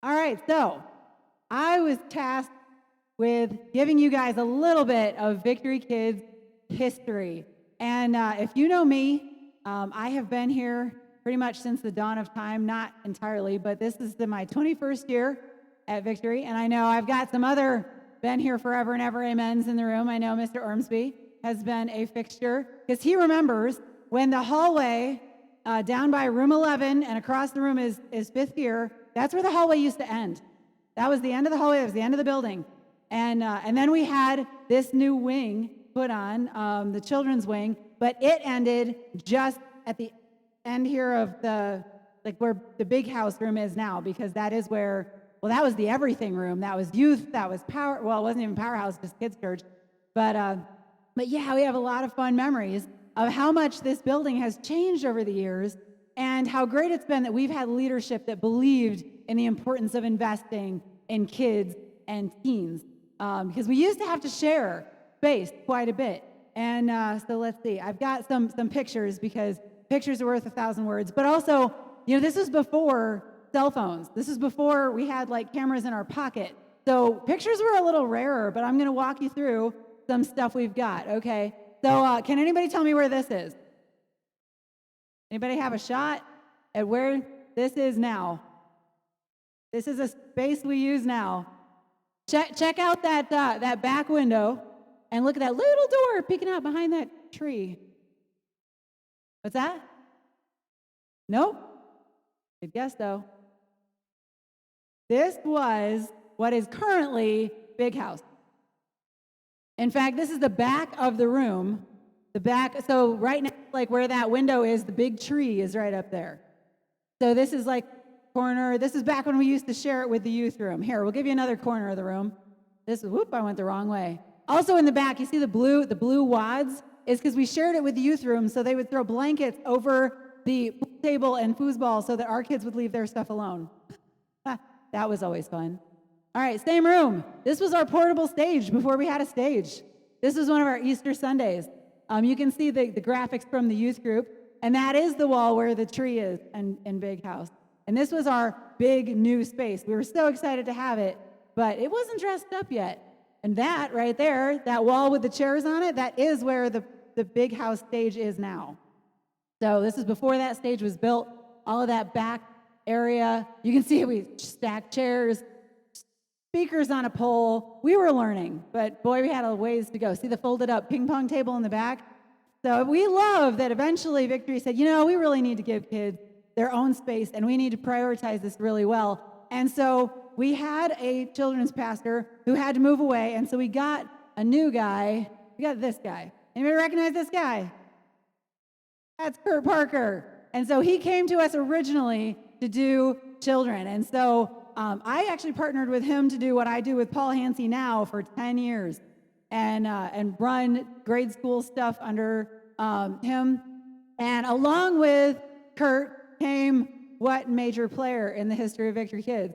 All right, so I was tasked with giving you guys a little bit of Victory Kids history. And if you know me, I have been here pretty much since the dawn of time, not entirely, but this is my 21st year at Victory. And I know I've got some other been here forever and ever amens in the room. I know Mr. Ormsby has been a fixture because he remembers when the hallway down by room 11 and across the room is fifth gear. That's where the hallway used to end. That was the end of the hallway. That was the end of the building. And then we had this new wing put on, the children's wing, but it ended just at the end here of where the BigHouse room is now, because that is where, well, that was the everything room. That was youth. That was it wasn't even PowerHouse, just kids church. But yeah, we have a lot of fun memories of how much this building has changed over the years and how great it's been that we've had leadership that believed in the importance of investing in kids and teens. Because we used to have to share space quite a bit. And so let's see. I've got some pictures because pictures are worth 1,000 words. But also, this is before cell phones. This is before we had cameras in our pocket. So pictures were a little rarer, but I'm going to walk you through some stuff we've got, okay? So can anybody tell me where this is? Anybody have a shot at where this is now? This is a space we use now. Check out that back window and look at that little door peeking out behind that tree. What's that? Nope. Good guess, though. This was what is currently BigHouse. In fact, this is the back of the room. The back, so right now, where that window is, the big tree is right up there. So this is corner. This is back when we used to share it with the youth room. Here, we'll give you another corner of the room. I went the wrong way. Also in the back, you see the blue wads? Is because we shared it with the youth room, so they would throw blankets over the pool table and foosball so that our kids would leave their stuff alone. That was always fun. All right, same room. This was our portable stage before we had a stage. This was one of our Easter Sundays. You can see the graphics from the youth group, and that is the wall where the tree is in BigHouse. And this was our big new space. We were so excited to have it, but it wasn't dressed up yet. And that right there, that wall with the chairs on it, that is where the BigHouse stage is now. So this is before that stage was built, all of that back area. You can see we stacked chairs, speakers on a pole. We were learning, but boy, we had a ways to go. See the folded up ping pong table in the back? So we love that eventually Victory said, we really need to give kids their own space, and we need to prioritize this really well. And so we had a children's pastor who had to move away, and so we got a new guy. We got this guy. Anybody recognize this guy? That's Kurt Parker. And so he came to us originally to do children. And so I actually partnered with him to do what I do with Paul Hansey now for 10 years and run grade school stuff under him. And along with Kurt came what major player in the history of Victory Kids?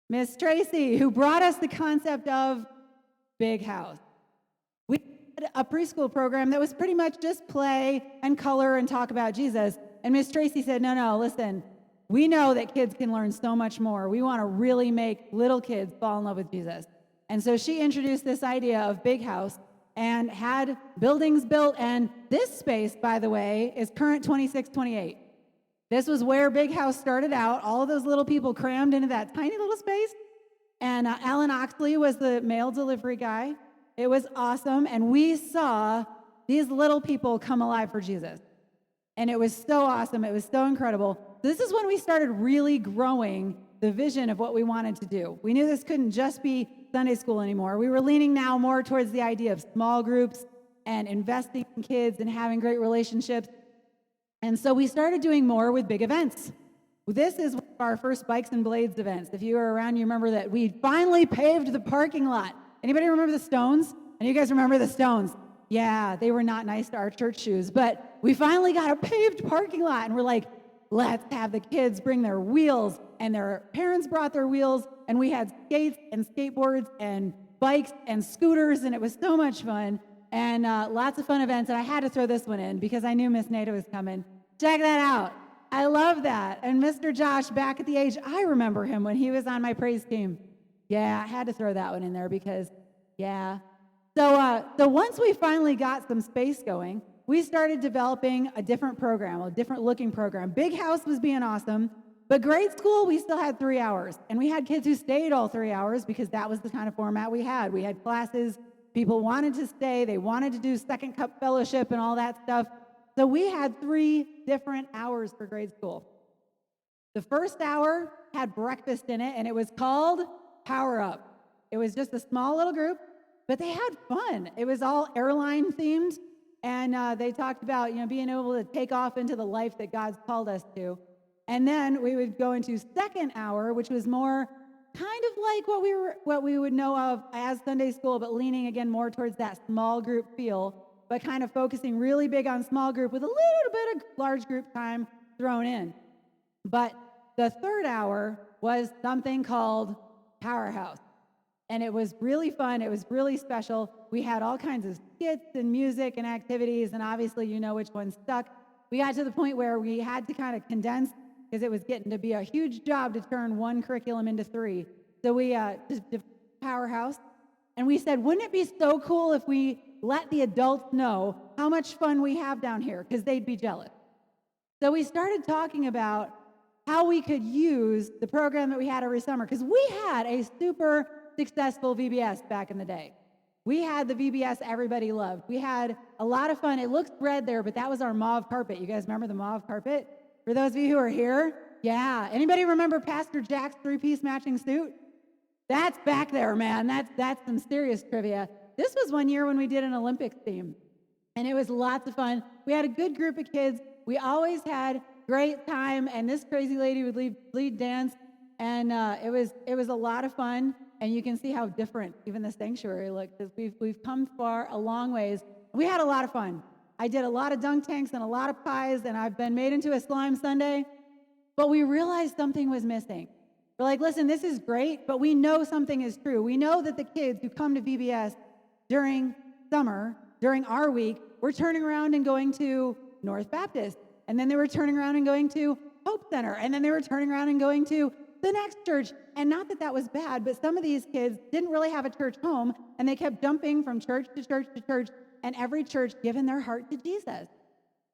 Miss Tracy, who brought us the concept of BigHouse. We had a preschool program that was pretty much just play and color and talk about Jesus. And Miss Tracy said, no, listen, we know that kids can learn so much more. We want to really make little kids fall in love with Jesus. And so she introduced this idea of BigHouse and had buildings built. And this space, by the way, is current 2628. This was where BigHouse started out, all of those little people crammed into that tiny little space. And Alan Oxley was the mail delivery guy. It was awesome. And we saw these little people come alive for Jesus. And it was so awesome. It was so incredible. This is when we started really growing the vision of what we wanted to do. We knew this couldn't just be Sunday school anymore. We were leaning now more towards the idea of small groups and investing in kids and having great relationships. And so we started doing more with big events. This is one of our first Bikes and Blades events. If you were around, you remember that we finally paved the parking lot. Anybody remember the stones? And you guys remember the stones? Yeah, they were not nice to our church shoes, but we finally got a paved parking lot, and we're like, let's have the kids bring their wheels, and their parents brought their wheels, and we had skates and skateboards and bikes and scooters, and it was so much fun. And lots of fun events, and I had to throw this one in because I knew Miss Nato was coming. Check that out. I love that. And Mr. Josh, back at the age, I remember him when he was on my praise team. Yeah, I had to throw that one in there because, yeah. So once we finally got some space going, we started developing a different program, a different looking program. BigHouse was being awesome, but grade school, we still had 3 hours. And we had kids who stayed all 3 hours because that was the kind of format we had. We had classes, people wanted to stay, they wanted to do second cup fellowship and all that stuff. So we had 3 different hours for grade school. The first hour had breakfast in it, and it was called Power Up. It was just a small little group, but they had fun. It was all airline themed, and they talked about being able to take off into the life that God's called us to. And then we would go into second hour, which was more kind of like what we would know of as Sunday school, but leaning again more towards that small group feel, but kind of focusing really big on small group with a little bit of large group time thrown in. But the third hour was something called PowerHouse. And it was really fun. It was really special. We had all kinds of skits and music and activities, and obviously you know which one stuck. We got to the point where we had to kind of condense because it was getting to be a huge job to turn one curriculum into 3. So we just did PowerHouse, and we said, wouldn't it be so cool if we let the adults know how much fun we have down here, because they'd be jealous. So we started talking about how we could use the program that we had every summer, because we had a super successful VBS back in the day. We had the VBS everybody loved. We had a lot of fun. It looks red there, but that was our mauve carpet. You guys remember the mauve carpet? For those of you who are here, yeah. Anybody remember Pastor Jack's 3-piece matching suit? That's back there, man. That's some serious trivia. This was one year when we did an Olympics theme, and it was lots of fun. We had a good group of kids. We always had great time, and this crazy lady would lead dance, and it was a lot of fun. And you can see how different even the sanctuary looks. We've come a long ways. We had a lot of fun. I did a lot of dunk tanks and a lot of pies, and I've been made into a slime sundae. But we realized something was missing. We're like, listen, this is great, but we know something is true. We know that the kids who come to VBS during summer, during our week, were turning around and going to North Baptist. And then they were turning around and going to Hope Center. And then they were turning around and going to the next church. And not that that was bad, but some of these kids didn't really have a church home, and they kept jumping from church to church to church, and every church giving their heart to Jesus,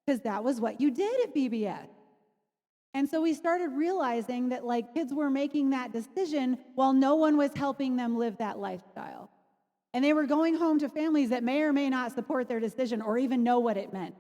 because that was what you did at VBS. And so we started realizing that kids were making that decision while no one was helping them live that lifestyle. And they were going home to families that may or may not support their decision or even know what it meant.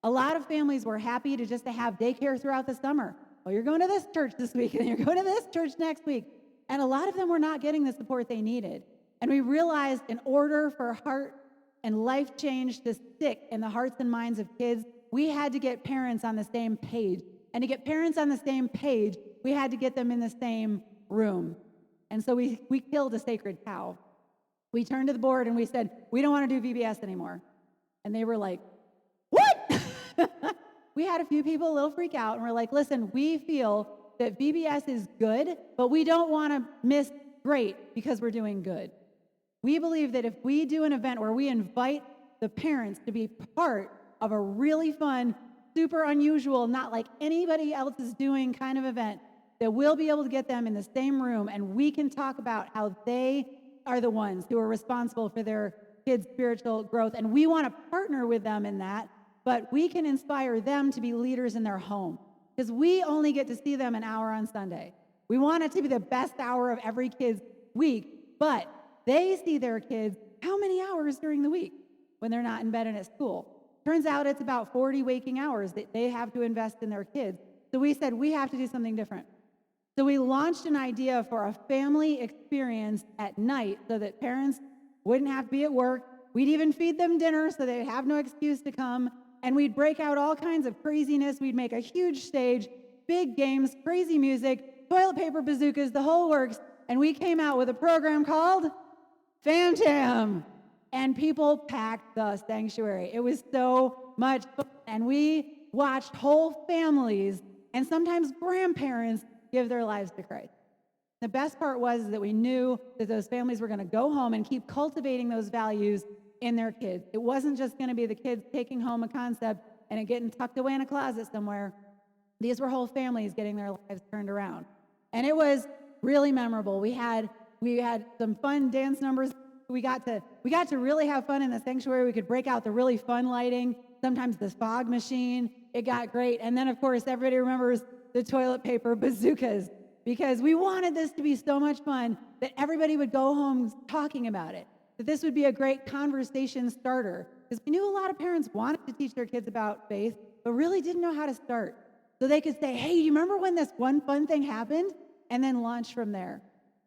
A lot of families were happy to have daycare throughout the summer. Well, you're going to this church this week, and you're going to this church next week. And a lot of them were not getting the support they needed. And we realized in order for heart and life change to stick in the hearts and minds of kids, we had to get parents on the same page. And to get parents on the same page, we had to get them in the same room. And so we killed a sacred cow. We turned to the board and we said, we don't want to do VBS anymore. And they were like, what? We had a few people a little freak out, and we're like, listen, we feel that VBS is good, but we don't want to miss great because we're doing good. We believe that if we do an event where we invite the parents to be part of a really fun, super unusual, not like anybody else is doing kind of event, that we'll be able to get them in the same room, and we can talk about how they are the ones who are responsible for their kids' spiritual growth, and we want to partner with them in that, but we can inspire them to be leaders in their home, because we only get to see them an hour on Sunday. We want it to be the best hour of every kid's week, but they see their kids how many hours during the week when they're not in bed and at school? Turns out it's about 40 waking hours that they have to invest in their kids. So we said we have to do something different. So we launched an idea for a family experience at night so that parents wouldn't have to be at work. We'd even feed them dinner so they'd have no excuse to come. And we'd break out all kinds of craziness. We'd make a huge stage, big games, crazy music, toilet paper bazookas, the whole works. And we came out with a program called Phantom. And people packed the sanctuary. It was so much fun. And we watched whole families and sometimes grandparents give their lives to Christ. The best part was that we knew that those families were going to go home and keep cultivating those values in their kids. It wasn't just going to be the kids taking home a concept and it getting tucked away in a closet somewhere. These were whole families getting their lives turned around. And it was really memorable. We had some fun dance numbers. We got to really have fun in the sanctuary. We could break out the really fun lighting, sometimes the fog machine. It got great. And then, of course, everybody remembers the toilet paper bazookas, because we wanted this to be so much fun that everybody would go home talking about it, that this would be a great conversation starter, because we knew a lot of parents wanted to teach their kids about faith, but really didn't know how to start. So they could say, hey, do you remember when this one fun thing happened? And then launch from there.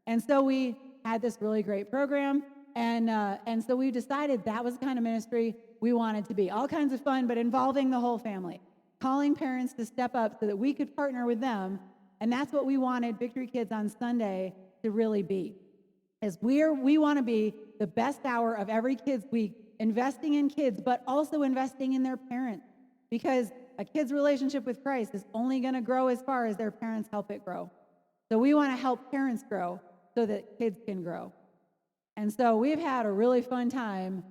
And so we had this really great program, and so we decided that was the kind of ministry we wanted to be. All kinds of fun, but involving the whole family, calling parents to step up so that we could partner with them. And that's what we wanted Victory Kids on Sunday to really be. As we want to be the best hour of every kids week, investing in kids, but also investing in their parents, because a kid's relationship with Christ is only going to grow as far as their parents help it grow. So we want to help parents grow so that kids can grow. And so we've had a really fun time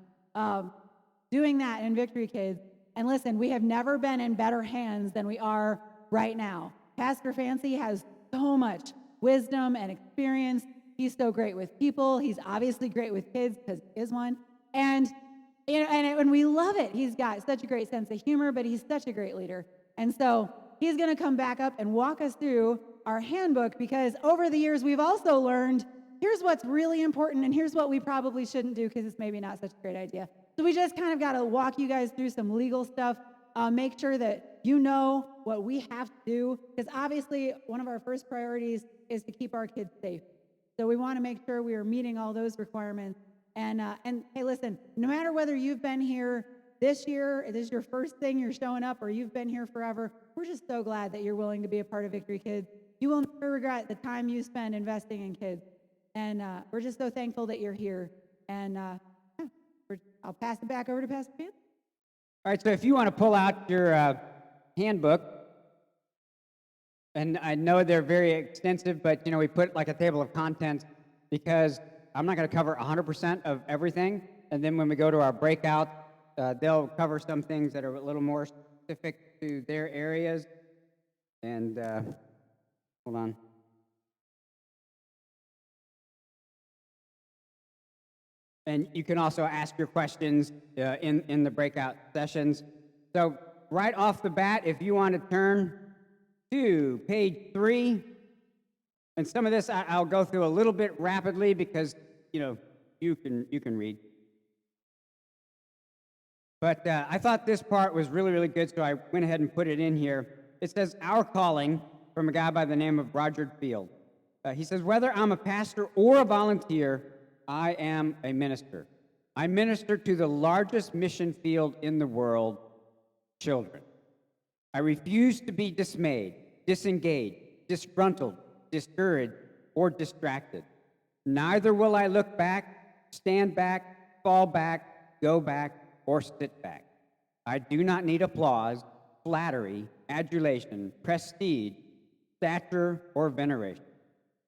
doing that in Victory Kids. And listen, we have never been in better hands than we are right now. Pastor Fancy has so much wisdom and experience. He's so great with people. He's obviously great with kids because he is one. And we love it. He's got such a great sense of humor, but he's such a great leader. And so he's going to come back up and walk us through our handbook, because over the years we've also learned here's what's really important and here's what we probably shouldn't do because it's maybe not such a great idea. So we just kind of got to walk you guys through some legal stuff, make sure that you know what we have to do, because obviously one of our first priorities is to keep our kids safe. So we want to make sure we are meeting all those requirements. And hey, listen, no matter whether you've been here this year, this is your first thing you're showing up, or you've been here forever, we're just so glad that you're willing to be a part of Victory Kids. You will never regret the time you spend investing in kids. And we're just so thankful that you're here. And I'll pass it back over to Pastor Pam. All right, so if you want to pull out your handbook, and I know they're very extensive, but we put like a table of contents because I'm not going to cover 100% of everything. And then when we go to our breakout, they'll cover some things that are a little more specific to their areas. And hold on. And you can also ask your questions in the breakout sessions. So right off the bat, if you want to turn to page 3, and some of this I'll go through a little bit rapidly because you can read. But I thought this part was really, really good, so I went ahead and put it in here. It says, "Our calling," from a guy by the name of Roger Field. He says, "Whether I'm a pastor or a volunteer, I am a minister. I minister to the largest mission field in the world, children. I refuse to be dismayed, disengaged, disgruntled, discouraged, or distracted. Neither will I look back, stand back, fall back, go back, or sit back. I do not need applause, flattery, adulation, prestige, stature, or veneration.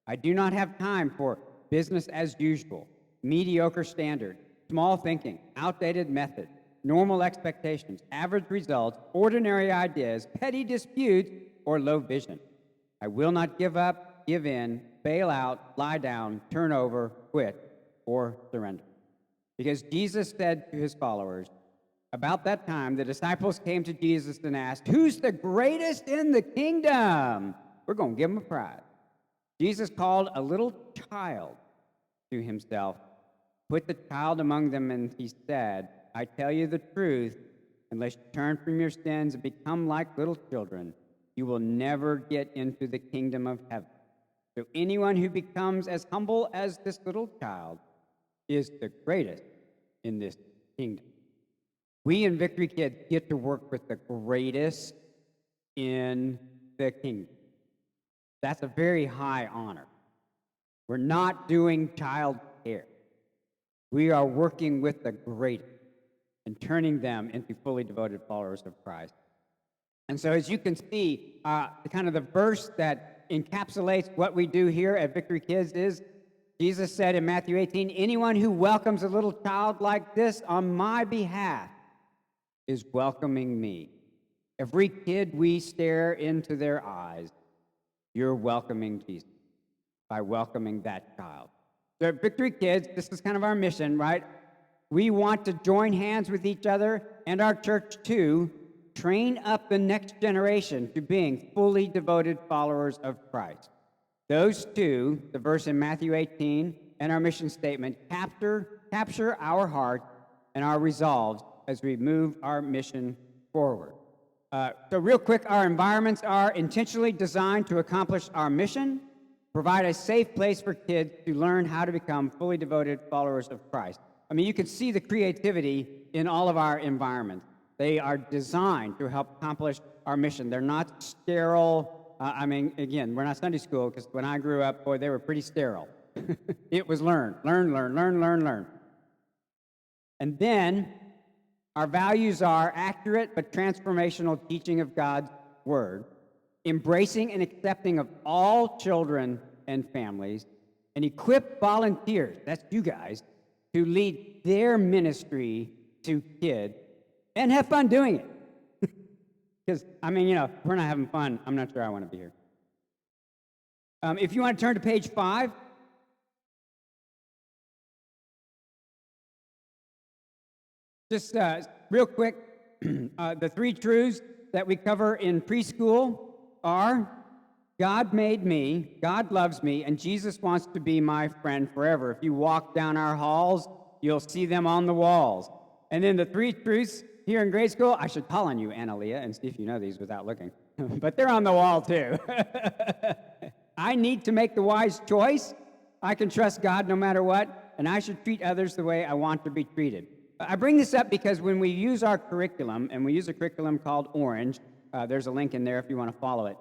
I do not have time for business as usual, mediocre standard, small thinking, outdated method, normal expectations, average results, ordinary ideas, petty disputes, or low vision. I will not give up, give in, bail out, lie down, turn over, quit, or surrender." Because Jesus said to his followers, about that time, the disciples came to Jesus and asked, "Who's the greatest in the kingdom? We're going to give him a prize." Jesus called a little child to himself, put the child among them, and he said, "I tell you the truth, unless you turn from your sins and become like little children, you will never get into the kingdom of heaven. So anyone who becomes as humble as this little child is the greatest in this kingdom." We in Victory Kids get to work with the greatest in the kingdom. That's a very high honor. We're not doing child care. We are working with the greatest and turning them into fully devoted followers of Christ. And so as you can see, kind of the verse that encapsulates what we do here at Victory Kids is, Jesus said in Matthew 18, "Anyone who welcomes a little child like this on my behalf is welcoming me. Every kid we stare into their eyes, you're welcoming Jesus by welcoming that child. So at Victory Kids, this is kind of our mission, right? We want to join hands with each other and our church to train up the next generation to being fully devoted followers of Christ. Those two, the verse in Matthew 18 and our mission statement, capture our hearts and our resolves as we move our mission forward. So real quick, our environments are intentionally designed to accomplish our mission, provide a safe place for kids to learn how to become fully devoted followers of Christ. I mean, you can see the creativity in all of our environments. They are designed to help accomplish our mission. They're not sterile. I mean, again, we're not Sunday school, because when I grew up, boy, they were pretty sterile. It was learn. And then our values are accurate but transformational teaching of God's Word, embracing and accepting of all children and families, and equip volunteers, that's you guys, to lead their ministry to kids and have fun doing it. Because, I mean, if we're not having fun, I'm not sure I want to be here. If you want to turn to page 5. Just real quick, the 3 truths that we cover in preschool are: God made me, God loves me, and Jesus wants to be my friend forever. If you walk down our halls, you'll see them on the walls. And then the 3 truths here in grade school, I should call on you, Analia, and see if you know these without looking. But they're on the wall, too. I need to make the wise choice. I can trust God no matter what, and I should treat others the way I want to be treated. I bring this up because when we use our curriculum, and we use a curriculum called Orange, there's a link in there if you want to follow it.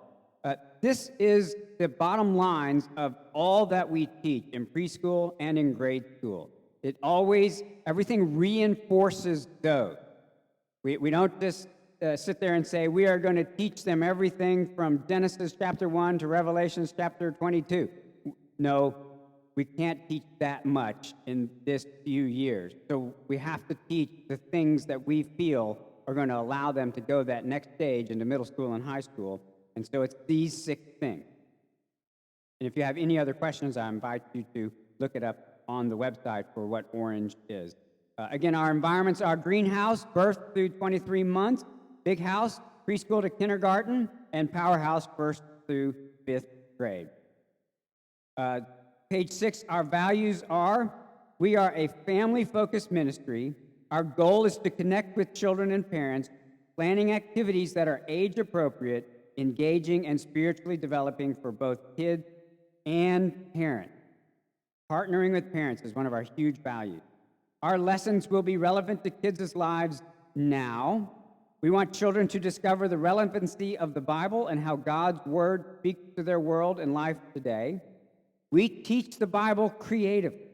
This is the bottom lines of all that we teach in preschool and in grade school. Everything reinforces those. We don't just sit there and say, we are going to teach them everything from Genesis chapter 1 to Revelations chapter 22. No, we can't teach that much in this few years. So we have to teach the things that we feel are going to allow them to go that next stage into middle school and high school. And so it's these 6 things. And if you have any other questions, I invite you to look it up on the website for what Orange is. Again, our environments are greenhouse, birth through 23 months, BigHouse, preschool to kindergarten, and PowerHouse, 1st through 5th grade. Page 6, our values are: we are a family-focused ministry. Our goal is to connect with children and parents, planning activities that are age-appropriate, engaging, and spiritually developing for both kids and parents. Partnering with parents is one of our huge values. Our lessons will be relevant to kids' lives now. We want children to discover the relevancy of the Bible and how God's Word speaks to their world and life today. We teach the Bible creatively.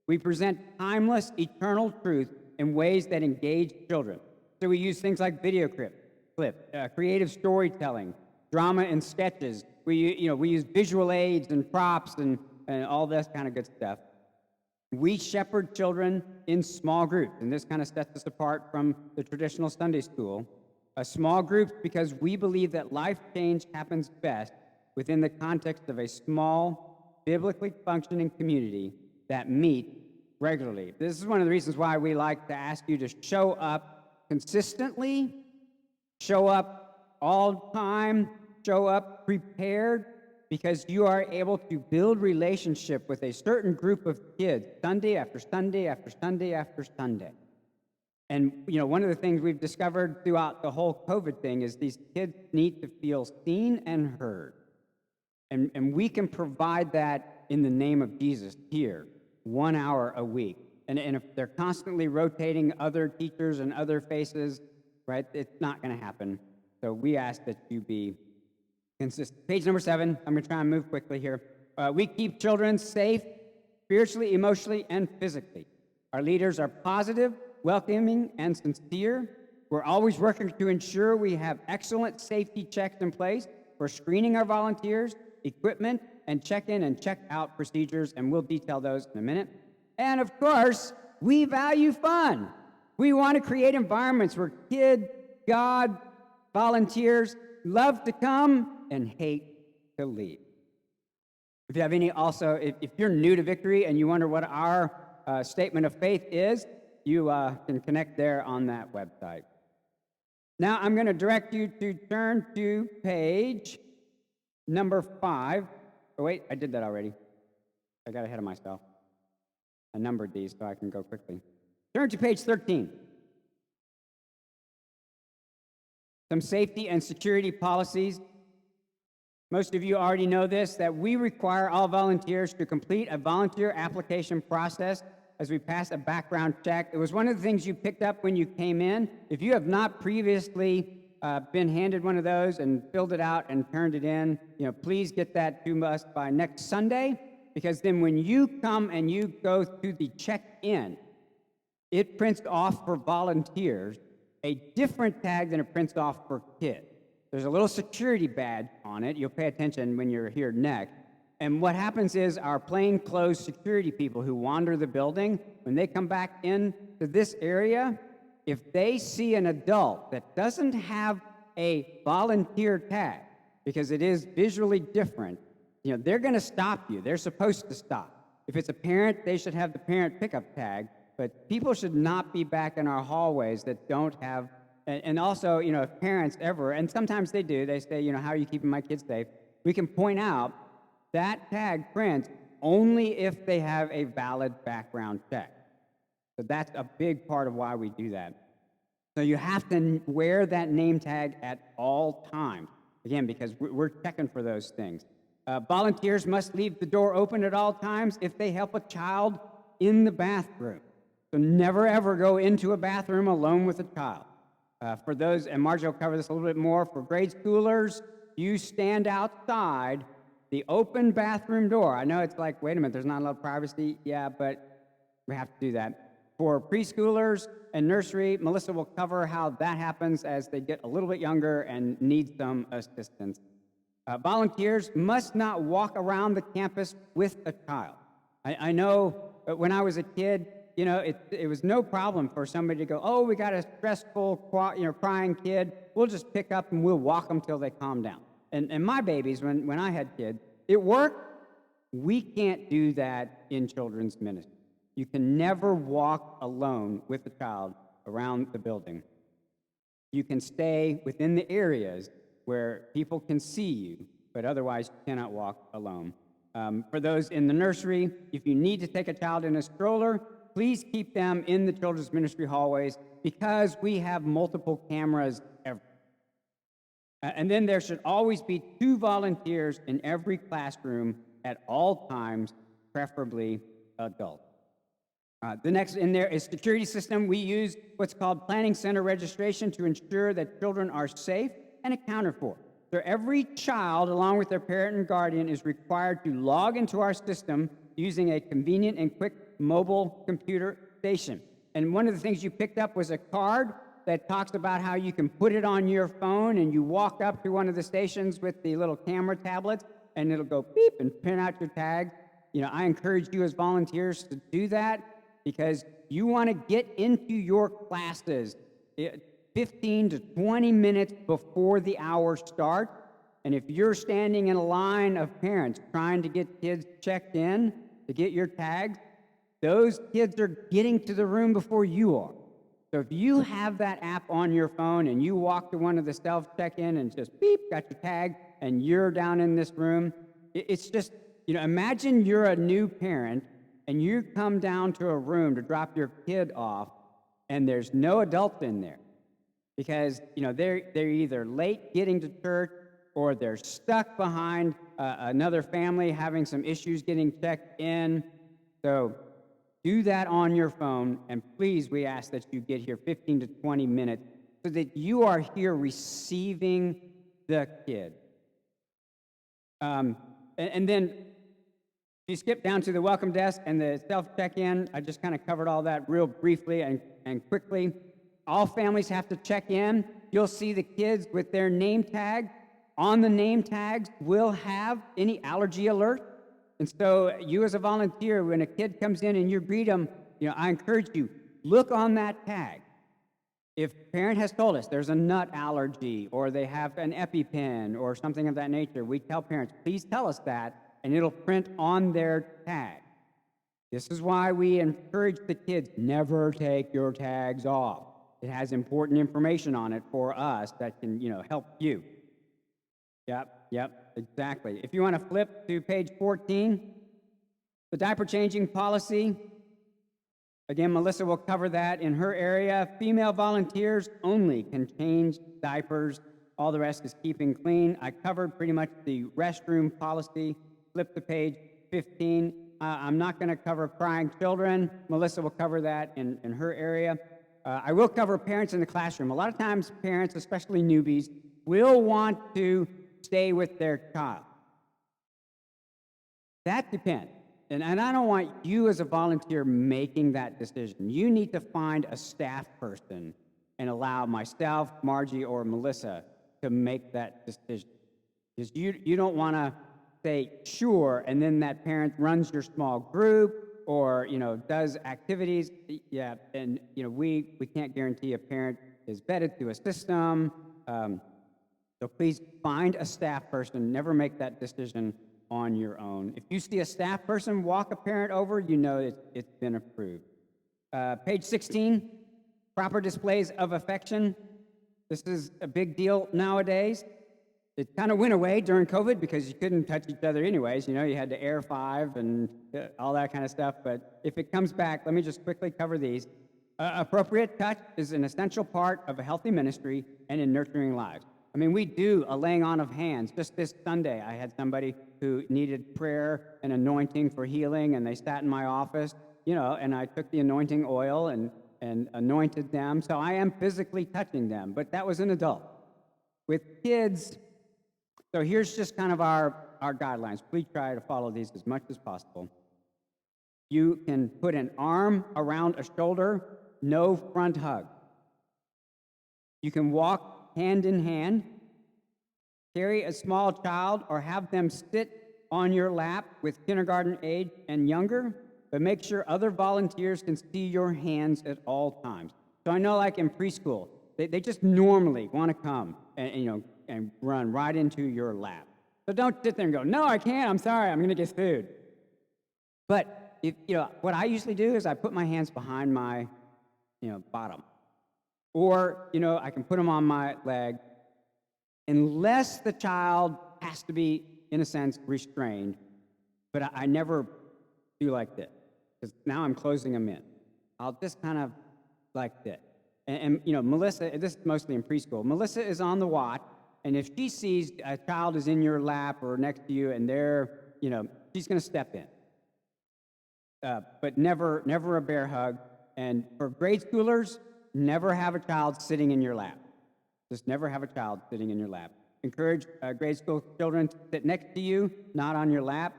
We present timeless, eternal truth in ways that engage children. So we use things like video clip, creative storytelling, drama and sketches. We use visual aids and props and all this kind of good stuff. We shepherd children in small groups, and this kind of sets us apart from the traditional Sunday school. Small groups because we believe that life change happens best within the context of a small, biblically functioning community that meet regularly. This is one of the reasons why we like to ask you to show up consistently, show up all the time, show up prepared, because you are able to build relationship with a certain group of kids Sunday after Sunday after Sunday after Sunday. And, one of the things we've discovered throughout the whole COVID thing is these kids need to feel seen and heard. And we can provide that in the name of Jesus here, 1 hour a week. And if they're constantly rotating other teachers and other faces, right, it's not going to happen. So we ask that you be consistent. Page number 7, I'm going to try and move quickly here. We keep children safe, spiritually, emotionally, and physically. Our leaders are positive, welcoming, and sincere. We're always working to ensure we have excellent safety checks in place for screening our volunteers, equipment, and check-in and check-out procedures, and we'll detail those in a minute. And of course, we value fun. We want to create environments where kids, God, volunteers love to come and hate to leave. If you have any, also, if you're new to Victory and you wonder what our statement of faith is, you can connect there on that website. Now I'm going to direct you to turn to page number 5. Oh, wait, I did that already. I got ahead of myself. I numbered these so I can go quickly. Turn to page 13. Some safety and security policies. Most of you already know this, that we require all volunteers to complete a volunteer application process as we pass a background check. It was one of the things you picked up when you came in. If you have not previously been handed one of those and filled it out and turned it in, please get that to us by next Sunday, because then when you come and you go through the check-in, it prints off for volunteers a different tag than it prints off for kids. There's a little security badge on it. You'll pay attention when you're here next. And what happens is our plainclothes security people who wander the building, when they come back into this area, if they see an adult that doesn't have a volunteer tag, because it is visually different, they're going to stop you. They're supposed to stop. If it's a parent, they should have the parent pickup tag, but people should not be back in our hallways that don't have, and also, if parents ever, and sometimes they do, they say, how are you keeping my kids safe? We can point out that tag prints only if they have a valid background check. So that's a big part of why we do that. So you have to wear that name tag at all times, again, because we're checking for those things. Volunteers must leave the door open at all times if they help a child in the bathroom. So never, ever go into a bathroom alone with a child. For those, and Margie will cover this a little bit more, for grade schoolers, you stand outside the open bathroom door. I know it's like, wait a minute, there's not a lot of privacy. Yeah, but we have to do that. For preschoolers and nursery, Melissa will cover how that happens as they get a little bit younger and need some assistance. Volunteers must not walk around the campus with a child. I know when I was a kid, it was no problem for somebody to go, oh, we got a stressful, crying kid. We'll just pick up and we'll walk them till they calm down. And my babies, when I had kids, it worked. We can't do that in children's ministry. You can never walk alone with a child around the building. You can stay within the areas where people can see you, but otherwise you cannot walk alone. For those in the nursery, if you need to take a child in a stroller, please keep them in the children's ministry hallways because we have multiple cameras everywhere. And then there should always be 2 volunteers in every classroom at all times, preferably adults. The next in there is security system. We use what's called planning center registration to ensure that children are safe and accounted for. So every child, along with their parent and guardian, is required to log into our system using a convenient and quick mobile computer station. And one of the things you picked up was a card that talks about how you can put it on your phone and you walk up to one of the stations with the little camera tablets and it'll go beep and print out your tag. I encourage you as volunteers to do that because you want to get into your classes 15 to 20 minutes before the hour starts. And if you're standing in a line of parents trying to get kids checked in to get your tags, those kids are getting to the room before you are. So if you have that app on your phone and you walk to one of the self-check-in and just beep, got your tag, and you're down in this room, it's just, imagine you're a new parent and you come down to a room to drop your kid off and there's no adult in there because, they're either late getting to church or they're stuck behind another family having some issues getting checked in. So do that on your phone, and please, we ask that you get here 15 to 20 minutes so that you are here receiving the kid. And then if you skip down to the welcome desk and the self-check-in, I just kind of covered all that real briefly and quickly. All families have to check in. You'll see the kids with their name tag. On the name tags will have any allergy alert. And so you as a volunteer, when a kid comes in and you greet them, I encourage you, look on that tag. If a parent has told us there's a nut allergy or they have an EpiPen or something of that nature, we tell parents, please tell us that, and it'll print on their tag. This is why we encourage the kids, never take your tags off. It has important information on it for us that can, help you. Yep, exactly. If you want to flip to page 14, the diaper changing policy. Again, Melissa will cover that in her area. Female volunteers only can change diapers. All the rest is keeping clean. I covered pretty much the restroom policy. Flip to page 15. I'm not going to cover crying children. Melissa will cover that in her area. I will cover parents in the classroom. A lot of times parents, especially newbies, will want to stay with their child. That depends. And I don't want you as a volunteer making that decision. You need to find a staff person and allow myself, Margie, or Melissa to make that decision. Because you don't want to say, sure, and then that parent runs your small group or, does activities. Yeah, and, we can't guarantee a parent is vetted through a system. So please find a staff person. Never make that decision on your own. If you see a staff person walk a parent over, it's been approved. Page 16, proper displays of affection. This is a big deal nowadays. It kind of went away during COVID because you couldn't touch each other anyways. You had to Air 5 and all that kind of stuff. But if it comes back, let me just quickly cover these. Appropriate touch is an essential part of a healthy ministry and in nurturing lives. I mean, we do a laying on of hands. Just this Sunday, I had somebody who needed prayer and anointing for healing, and they sat in my office, and I took the anointing oil and anointed them. So I am physically touching them, but that was an adult. With kids, so here's just kind of our guidelines. Please try to follow these as much as possible. You can put an arm around a shoulder, no front hug. You can walk hand in hand, carry a small child, or have them sit on your lap with kindergarten age and younger, but make sure other volunteers can see your hands at all times. So I know, like in preschool, they just normally want to come and run right into your lap. So don't sit there and go, no, I can't, I'm sorry, I'm going to get food. But what I usually do is I put my hands behind my bottom. Or, I can put them on my leg, unless the child has to be, in a sense, restrained. But I never do like this, because now I'm closing them in. I'll just kind of like this. And Melissa, this is mostly in preschool, Melissa is on the watch, and if she sees a child is in your lap or next to you, and she's going to step in. But never a bear hug. And for grade schoolers, never have a child sitting in your lap. Just never have a child sitting in your lap. Encourage grade school children to sit next to you, not on your lap.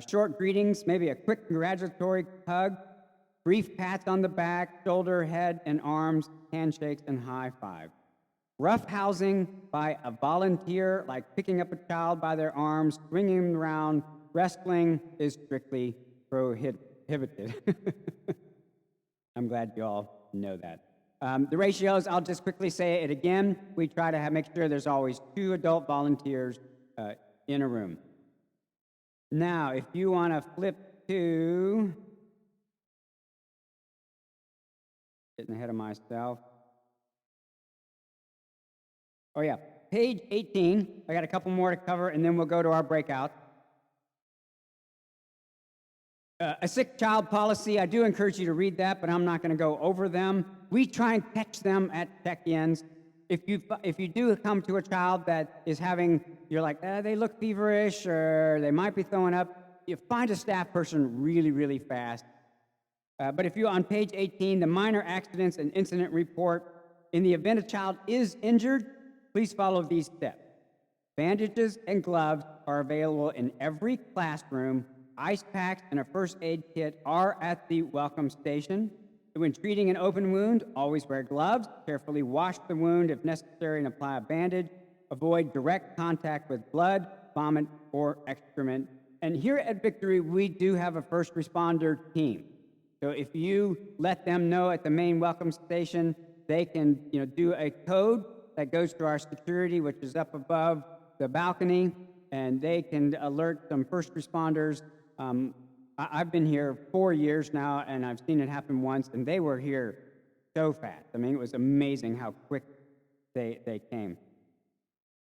Short greetings, maybe a quick congratulatory hug, brief pats on the back, shoulder, head, and arms, handshakes, and high five. Rough housing by a volunteer, like picking up a child by their arms, swinging them around, wrestling, is strictly prohibited. I'm glad you all know that. The ratios, I'll just quickly say it again. We try to make sure there's always 2 adult volunteers in a room. Now, if you want to flip to, getting ahead of myself. Oh yeah, page 18. I got a couple more to cover, and then we'll go to our breakout. A sick child policy, I do encourage you to read that, but I'm not going to go over them. We try and catch them at check-ins. If you do come to a child that is you're like, they look feverish, or they might be throwing up, you find a staff person really, really fast. But if you're on page 18, the minor accidents and incident report, in the event a child is injured, please follow these steps. Bandages and gloves are available in every classroom. Ice packs and a first aid kit are at the welcome station. When treating an open wound, always wear gloves. Carefully wash the wound if necessary and apply a bandage. Avoid direct contact with blood, vomit, or excrement. And here at Victory, we do have a first responder team. So if you let them know at the main welcome station, they can, do a code that goes to our security, which is up above the balcony, and they can alert some first responders. I've been here 4 years now, and I've seen it happen once, and they were here so fast. I mean, it was amazing how quick they came.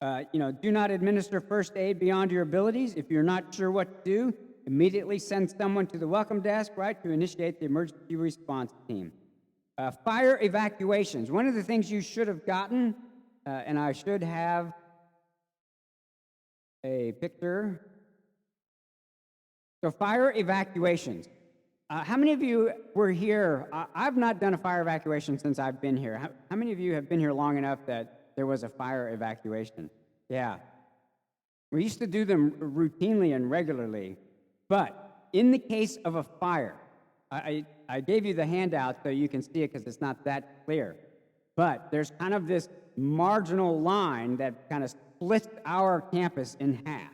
Do not administer first aid beyond your abilities. If you're not sure what to do, immediately send someone to the welcome desk, right, to initiate the emergency response team. Fire evacuations. One of the things you should have gotten, and I should have a picture. So fire evacuations. How many of you were here? I've not done a fire evacuation since I've been here. How many of you have been here long enough that there was a fire evacuation? Yeah. We used to do them routinely and regularly. But in the case of a fire, I gave you the handout so you can see it because it's not that clear. But there's kind of this marginal line that kind of splits our campus in half.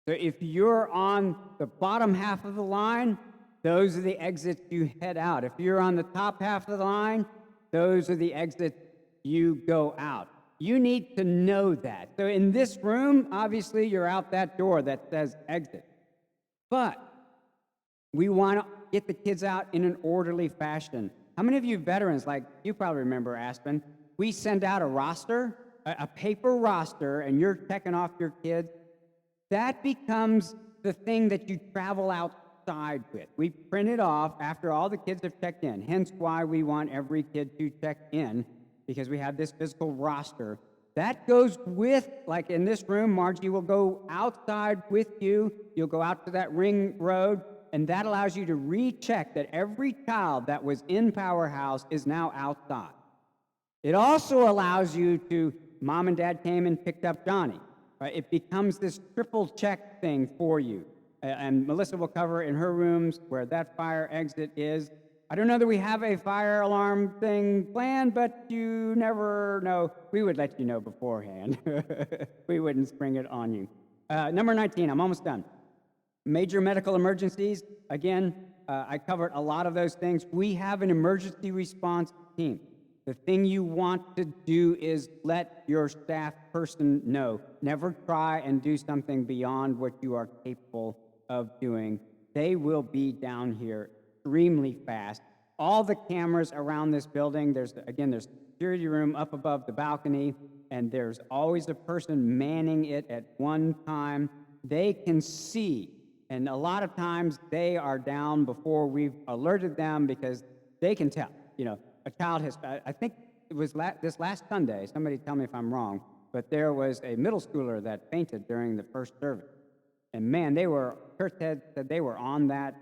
So if you're on the bottom half of the line, those are the exits you head out. If you're on the top half of the line, those are the exits you go out. You need to know that. So in this room, obviously, you're out that door that says exit. But we want to get the kids out in an orderly fashion. How many of you veterans, like you probably remember, Aspen, we send out a roster, a paper roster, and you're checking off your kids. That becomes the thing that you travel outside with. We print it off after all the kids have checked in, hence why we want every kid to check in, because we have this physical roster. That goes with, like in this room, Margie will go outside with you. You'll go out to that ring road, and that allows you to recheck that every child that was in PowerHouse is now outside. It also allows you to, mom and dad came and picked up Johnny. Right? It becomes this triple check thing for you. And Melissa will cover in her rooms where that fire exit is. I don't know that we have a fire alarm thing planned, but you never know. We would let you know beforehand. We wouldn't spring it on you. Number 19, I'm almost done. Major medical emergencies. Again, I covered a lot of those things. We have an emergency response team. The thing you want to do is let your staff person know. Never try and do something beyond what you are capable of doing. They will be down here extremely fast. All the cameras around this building, there's a security room up above the balcony, and there's always a person manning it at one time. They can see, and a lot of times they are down before we've alerted them because they can tell, a child has, I think it was this last Sunday, somebody tell me if I'm wrong, but there was a middle schooler that fainted during the first service. And man, Kurt said they were on that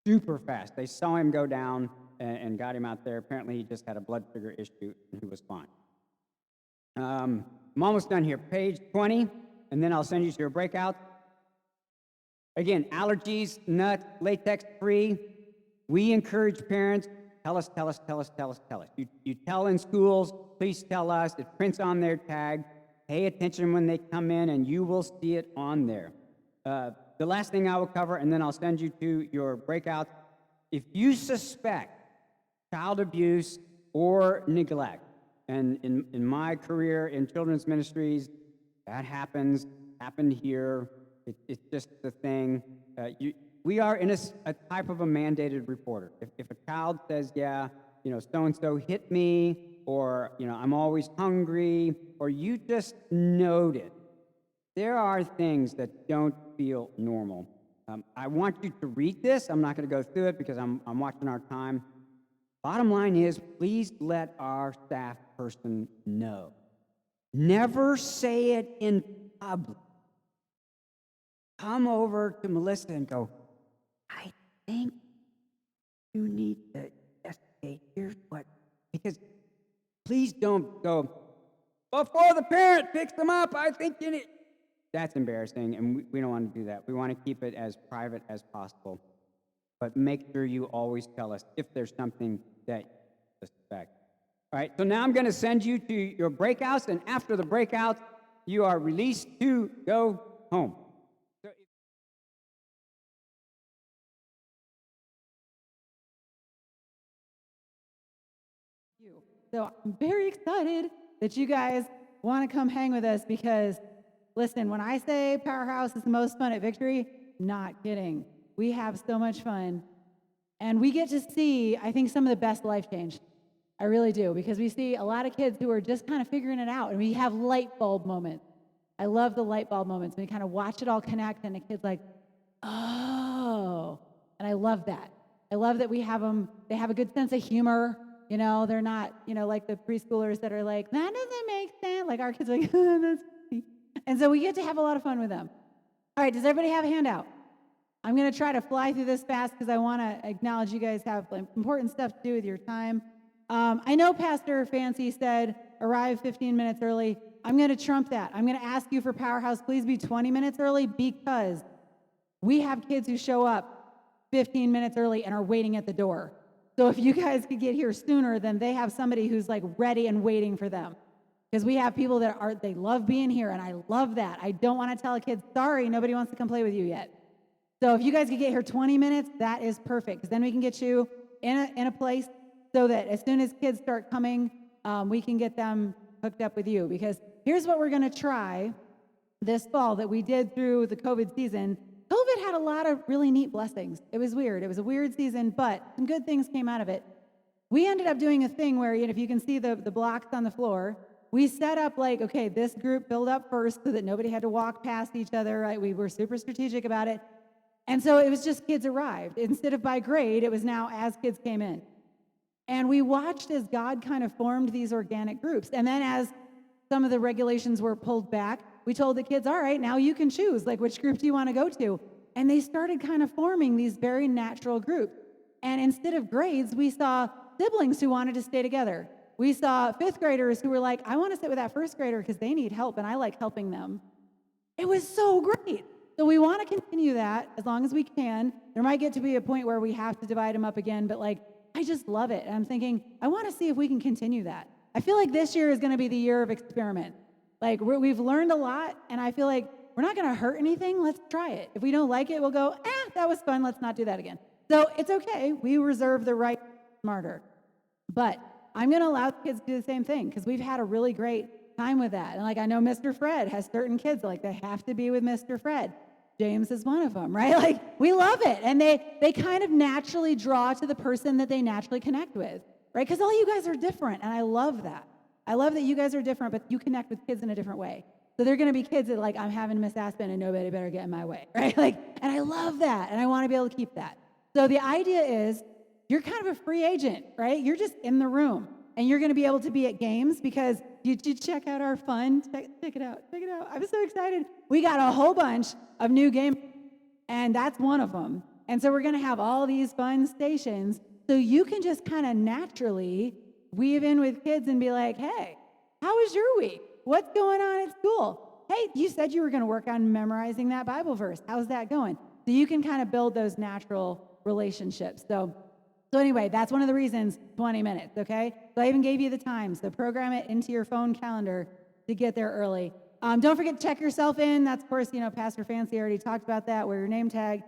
super fast. They saw him go down and got him out there. Apparently he just had a blood sugar issue and he was fine. I'm almost done here. Page 20, and then I'll send you to your breakout. Again, allergies, nuts, latex free. We encourage parents, tell us. You tell in schools, please tell us. It prints on their tag. Pay attention when they come in, and you will see it on there. The last thing I will cover, and then I'll send you to your breakout. If you suspect child abuse or neglect, and in my career in children's ministries, that happened here. It's just the thing. We are in a type of a mandated reporter. If a child says, yeah, so-and-so hit me, or, I'm always hungry, or you just noted, there are things that don't feel normal. I want you to read this. I'm not going to go through it because I'm watching our time. Bottom line is, please let our staff person know. Never say it in public. Come over to Melissa and go, I think you need to investigate. Here's what, because please don't go, before the parent picks them up, I think you need. That's embarrassing, and we don't want to do that. We want to keep it as private as possible. But make sure you always tell us if there's something that you suspect. All right, so now I'm going to send you to your breakouts, and after the breakouts, you are released to go home. So I'm very excited that you guys want to come hang with us because, listen, when I say PowerHouse is the most fun at Victory, not kidding. We have so much fun. And we get to see, I think, some of the best life change. I really do, because we see a lot of kids who are just kind of figuring it out, and we have light bulb moments. I love the light bulb moments. We kind of watch it all connect, and the kid's like, oh. And I love that. I love that we have them, they have a good sense of humor. You know, they're not, like the preschoolers that are like, that doesn't make sense. Like our kids are like, oh, that's funny. And so we get to have a lot of fun with them. All right, does everybody have a handout? I'm going to try to fly through this fast because I want to acknowledge you guys have important stuff to do with your time. I know Pastor Fancy said arrive 15 minutes early. I'm going to trump that. I'm going to ask you for PowerHouse, please be 20 minutes early because we have kids who show up 15 minutes early and are waiting at the door. So if you guys could get here sooner, then they have somebody who's like ready and waiting for them. Because we have people that they love being here, and I love that. I don't want to tell a kid, sorry, nobody wants to come play with you yet. So if you guys could get here 20 minutes, that is perfect, because then we can get you in a place so that as soon as kids start coming, we can get them hooked up with you. Because here's what we're going to try this fall that we did through the COVID season. COVID had a lot of really neat blessings. It was weird. It was a weird season, but some good things came out of it. We ended up doing a thing where, if you can see the blocks on the floor, we set up like, okay, this group filled up first so that nobody had to walk past each other, right? We were super strategic about it. And so it was just kids arrived. Instead of by grade, it was now as kids came in. And we watched as God kind of formed these organic groups. And then as some of the regulations were pulled back, we told the kids, all right, now you can choose, like, which group do you want to go to? And they started kind of forming these very natural groups. And instead of grades, we saw siblings who wanted to stay together. We saw fifth graders who were like, I want to sit with that first grader because they need help and I like helping them. It was so great. So we want to continue that as long as we can. There might get to be a point where we have to divide them up again, but I just love it. And I'm thinking, I want to see if we can continue that. I feel like this year is going to be the year of experiment. We've learned a lot, and I feel like we're not going to hurt anything. Let's try it. If we don't like it, we'll go, that was fun. Let's not do that again. So it's okay. We reserve the right to be smarter. But I'm going to allow kids to do the same thing because we've had a really great time with that. And I know Mr. Fred has certain kids, they have to be with Mr. Fred. James is one of them, right? We love it. And they kind of naturally draw to the person that they naturally connect with, right? Because all you guys are different, and I love that. I love that you guys are different, but you connect with kids in a different way. So they're going to be kids that I'm having Miss Aspen and nobody better get in my way, right? And I love that, and I want to be able to keep that. So the idea is you're kind of a free agent, right? You're just in the room, and you're going to be able to be at games because you check out our fun. Check it out. Check it out. I'm so excited. We got a whole bunch of new games, and that's one of them. And so we're going to have all these fun stations so you can just kind of naturally weave in with kids and be like, hey, how was your week? What's going on at school? Hey, you said you were going to work on memorizing that Bible verse. How's that going? So you can kind of build those natural relationships. So anyway, that's one of the reasons 20 minutes, okay? So I even gave you the time. So program it into your phone calendar to get there early. Don't forget to check yourself in. That's, of course, Pastor Fancy already talked about that, wear your name tag.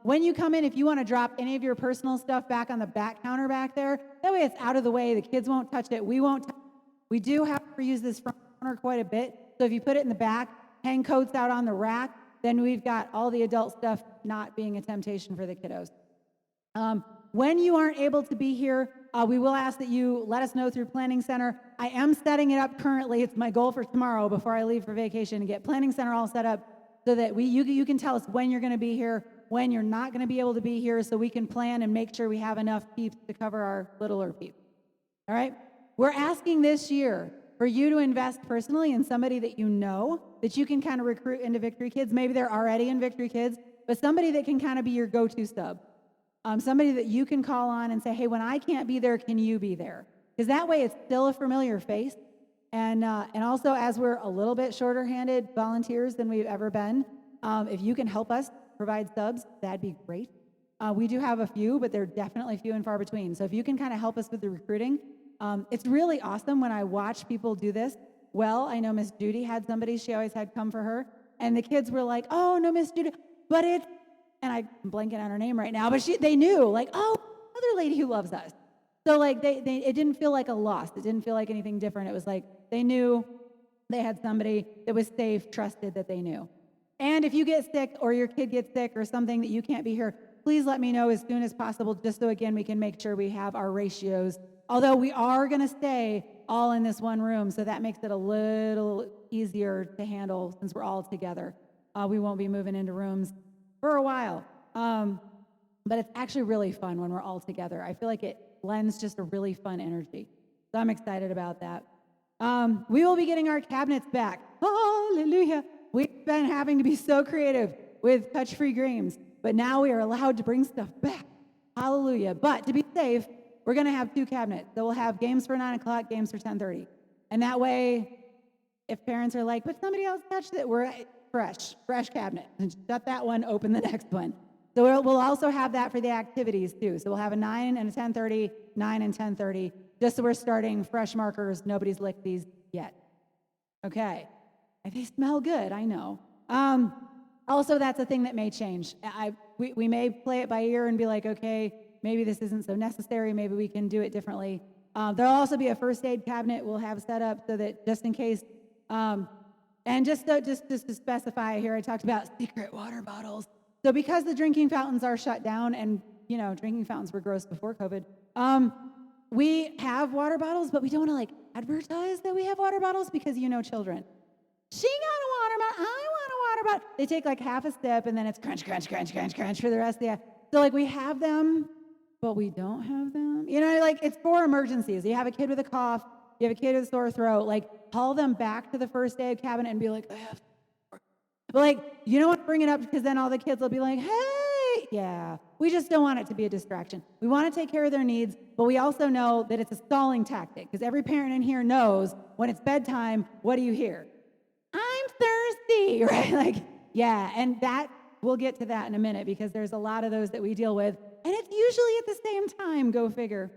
When you come in, if you want to drop any of your personal stuff back on the back counter back there, that way it's out of the way. The kids won't touch it. We won't. We do have to use this front counter quite a bit. So if you put it in the back, hang coats out on the rack, then we've got all the adult stuff not being a temptation for the kiddos. When you aren't able to be here, we will ask that you let us know through Planning Center. I am setting it up currently. It's my goal for tomorrow before I leave for vacation to get Planning Center all set up so that you can tell us when you're going to be here, when you're not going to be able to be here, so we can plan and make sure we have enough peeps to cover our littler peeps. All right? We're asking this year for you to invest personally in somebody that you know that you can kind of recruit into Victory Kids. Maybe they're already in Victory Kids, but somebody that can kind of be your go-to sub. Somebody that you can call on and say, hey, when I can't be there, can you be there? Because that way it's still a familiar face. And also, as we're a little bit shorter-handed volunteers than we've ever been, if you can help us provide subs, that'd be great. We do have a few, but they're definitely few and far between. So if you can kind of help us with the recruiting, it's really awesome when I watch people do this. Well, I know Miss Judy had somebody she always had come for her, and the kids were like, oh, no, Miss Judy, but it's, and I'm blanking on her name right now, but they knew, oh, another lady who loves us. So like it didn't feel like a loss. It didn't feel like anything different. It was like they knew they had somebody that was safe, trusted, that they knew. And if you get sick or your kid gets sick or something that you can't be here, please let me know as soon as possible, just so again we can make sure we have our ratios. Although we are going to stay all in this one room, so that makes it a little easier to handle since we're all together. We won't be moving into rooms for a while. But it's actually really fun when we're all together. I feel like it lends just a really fun energy. So I'm excited about that. We will be getting our cabinets back. Hallelujah. We've been having to be so creative with touch-free games, but now we are allowed to bring stuff back. Hallelujah. But to be safe, we're going to have 2 cabinets. So we'll have games for 9 o'clock, games for 10:30. And that way, if parents are like, but somebody else touched it, we're fresh cabinet. And shut that one, open the next one. So we'll also have that for the activities too. So we'll have a 9 and a 10:30, 9 and 10:30, just so we're starting fresh markers. Nobody's licked these yet. Okay. They smell good, I know. Also, that's a thing that may change. We may play it by ear and be like, okay, maybe this isn't so necessary. Maybe we can do it differently. There'll also be a first aid cabinet we'll have set up so that just in case. And just to specify here, I talked about secret water bottles. So because the drinking fountains are shut down, and drinking fountains were gross before COVID, we have water bottles, but we don't want to advertise that we have water bottles because children. She got a water bottle. I want a water bottle. They take half a sip, and then it's crunch, crunch, crunch, crunch, crunch for the rest of the. So we have them, but we don't have them. It's for emergencies. You have a kid with a cough. You have a kid with a sore throat. Call them back to the first aid cabinet and be like, I have. But you don't want to bring it up because then all the kids will be like, hey, yeah. We just don't want it to be a distraction. We want to take care of their needs, but we also know that it's a stalling tactic because every parent in here knows when it's bedtime, what do you hear? I'm thirsty, right? Yeah, and we'll get to that in a minute because there's a lot of those that we deal with, and it's usually at the same time, go figure.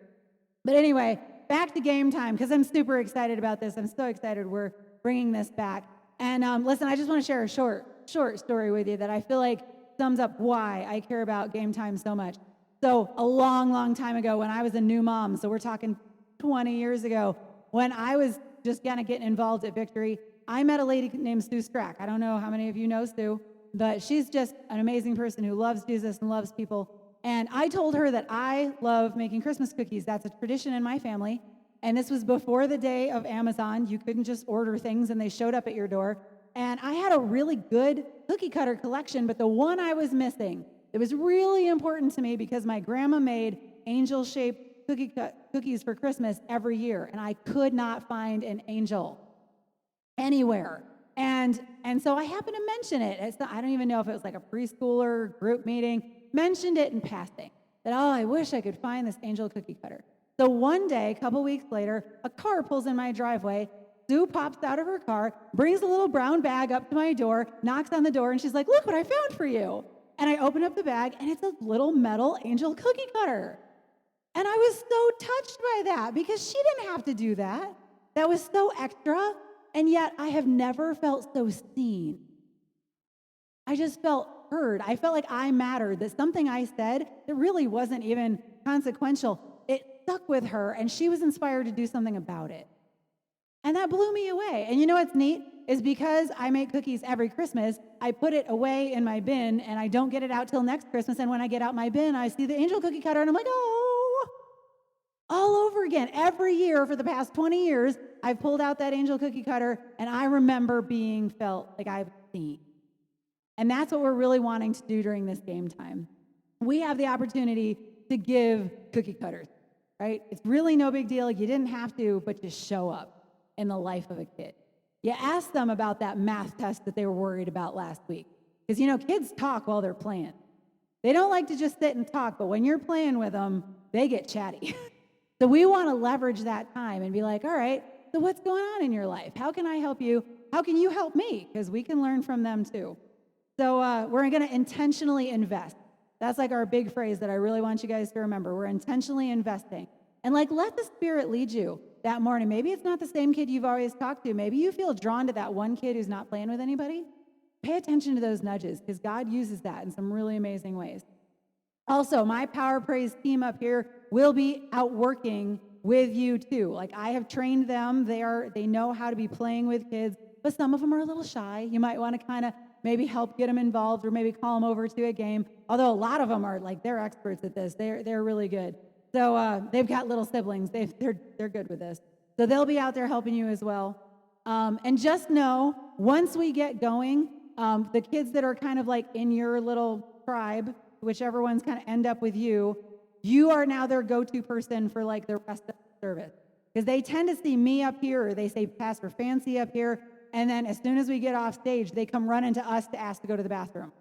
But anyway, back to game time because I'm super excited about this. I'm so excited we're bringing this back. And listen, I just want to share a short story with you that I feel like sums up why I care about game time so much. So a long, long time ago when I was a new mom, so we're talking 20 years ago, when I was just kind of getting involved at Victory, I met a lady named Sue Strack. I don't know how many of you know Sue, but she's just an amazing person who loves Jesus and loves people. And I told her that I love making Christmas cookies. That's a tradition in my family. And this was before the day of Amazon. You couldn't just order things and they showed up at your door. And I had a really good cookie cutter collection, but the one I was missing, it was really important to me because my grandma made angel-shaped cookies for Christmas every year, and I could not find an angel anywhere. And so I happened to mention it. I don't even know if it was a preschooler group meeting, mentioned it in passing, that, I wish I could find this angel cookie cutter. So one day, a couple weeks later, a car pulls in my driveway. Sue pops out of her car, brings a little brown bag up to my door, knocks on the door, and she's like, look what I found for you. And I open up the bag, and it's a little metal angel cookie cutter. And I was so touched by that because she didn't have to do that. That was so extra, and yet I have never felt so seen. I just felt heard. I felt like I mattered, that something I said that really wasn't even consequential, it stuck with her, and she was inspired to do something about it. And that blew me away. And you know what's neat? Is because I make cookies every Christmas, I put it away in my bin, and I don't get it out till next Christmas, and when I get out my bin, I see the angel cookie cutter, and I'm like, oh, all over again. Every year for the past 20 years, I've pulled out that angel cookie cutter, and I remember being felt like I've seen. And that's what we're really wanting to do during this game time. We have the opportunity to give cookie cutters, right? It's really no big deal. You didn't have to, but just show up in the life of a kid. You ask them about that math test that they were worried about last week. Because, kids talk while they're playing. They don't like to just sit and talk, but when you're playing with them, they get chatty. So we want to leverage that time and be like, all right, so what's going on in your life? How can I help you? How can you help me? Because we can learn from them too. So we're going to intentionally invest. That's our big phrase that I really want you guys to remember. We're intentionally investing. And let the Spirit lead you that morning. Maybe it's not the same kid you've always talked to. Maybe you feel drawn to that one kid who's not playing with anybody. Pay attention to those nudges because God uses that in some really amazing ways. Also, my Power Praise team up here will be out working with you too. Like, I have trained them. They know how to be playing with kids, but some of them are a little shy. You might want to kind of maybe help get them involved, or maybe call them over to a game. Although a lot of them are like, they're experts at this. They're really good. So they've got little siblings. They're good with this. So they'll be out there helping you as well. And just know, once we get going, the kids that are kind of like in your little tribe, whichever ones kind of end up with you, you are now their go-to person for like the rest of the service. Because they tend to see me up here, or they say Pastor Fancy up here, and then as soon as we get off stage, they come running to us to ask to go to the bathroom.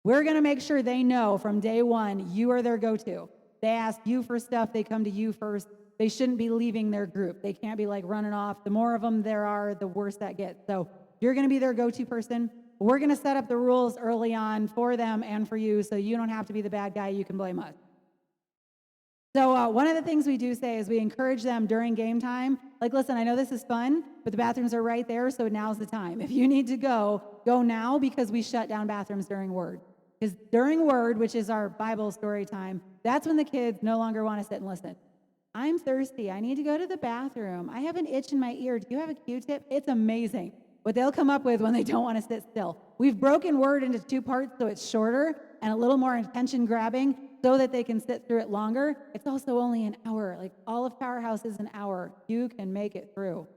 We're going to make sure they know from day one, you are their go-to. They ask you for stuff, they come to you first. They shouldn't be leaving their group. They can't be like running off. The more of them there are, the worse that gets. So you're going to be their go-to person. We're going to set up the rules early on for them and for you, so you don't have to be the bad guy. You can blame us. So one of the things we do say is we encourage them during game time. Like, listen, I know this is fun, but the bathrooms are right there, so now's the time. If you need to go now, because we shut down bathrooms during Word. Because during Word, which is our Bible story time, that's when the kids no longer want to sit and listen. I'm thirsty. I need to go to the bathroom. I have an itch in my ear. Do you have a Q-tip? It's amazing what they'll come up with when they don't want to sit still. We've broken Word into 2 parts, so it's shorter and a little more attention grabbing, so that they can sit through it longer. It's also only an hour. Like, all of PowerHouse is an hour. You can make it through.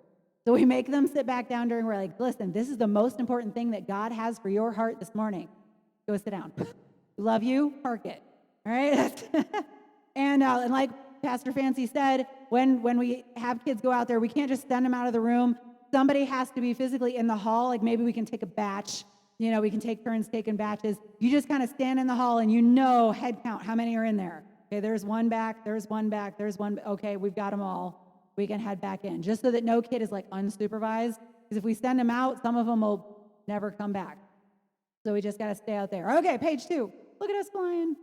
So we make them sit back down during, we're like, listen, this is the most important thing that God has for your heart this morning. Go sit down. Love you, park it. All right? And like Pastor Fancy said, when we have kids go out there, we can't just send them out of the room. Somebody has to be physically in the hall. Like, maybe we can take a batch. You know, we can take turns taking batches. You just kind of stand in the hall and you know, head count, how many are in there. Okay, there's one back, there's one back, there's one. Okay, we've got them all. We can head back in, just so that no kid is like unsupervised. Because if we send them out, some of them will never come back. So we just got to stay out there. Okay, page 2. Look at us flying.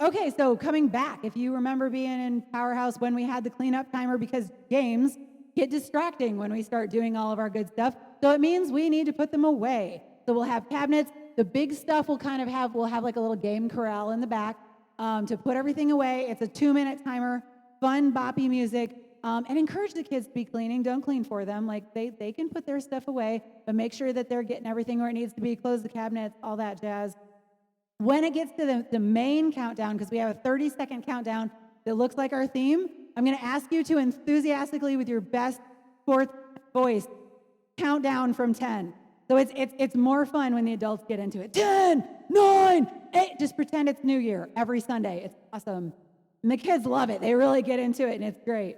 Okay, so coming back, if you remember being in PowerHouse when we had the cleanup timer, because games get distracting when we start doing all of our good stuff. So it means we need to put them away. So we'll have cabinets. The big stuff we'll have like a little game corral in the back to put everything away. It's a 2-minute timer, fun boppy music, and encourage the kids to be cleaning. Don't clean for them. Like, they can put their stuff away, but make sure that they're getting everything where it needs to be, close the cabinets, all that jazz. When it gets to the main countdown, because we have a 30-second countdown that looks like our theme, I'm going to ask you to enthusiastically, with your best sports voice, count down from 10. So it's more fun when the adults get into it. 10, 9, 8. Just pretend it's New Year every Sunday. It's awesome. And the kids love it. They really get into it, and it's great.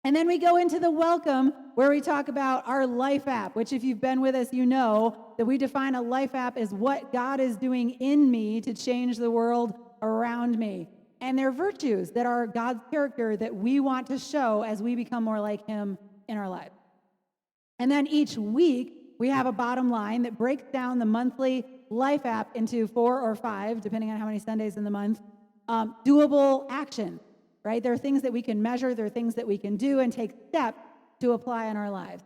And then we go into the welcome, where we talk about our life app, which, if you've been with us, you know that we define a life app as what God is doing in me to change the world around me. And they're virtues that are God's character that we want to show as we become more like Him in our lives. And then each week, we have a bottom line that breaks down the monthly life app into 4 or 5, depending on how many Sundays in the month, doable action, right? There are things that we can measure, there are things that we can do and take steps to apply in our lives.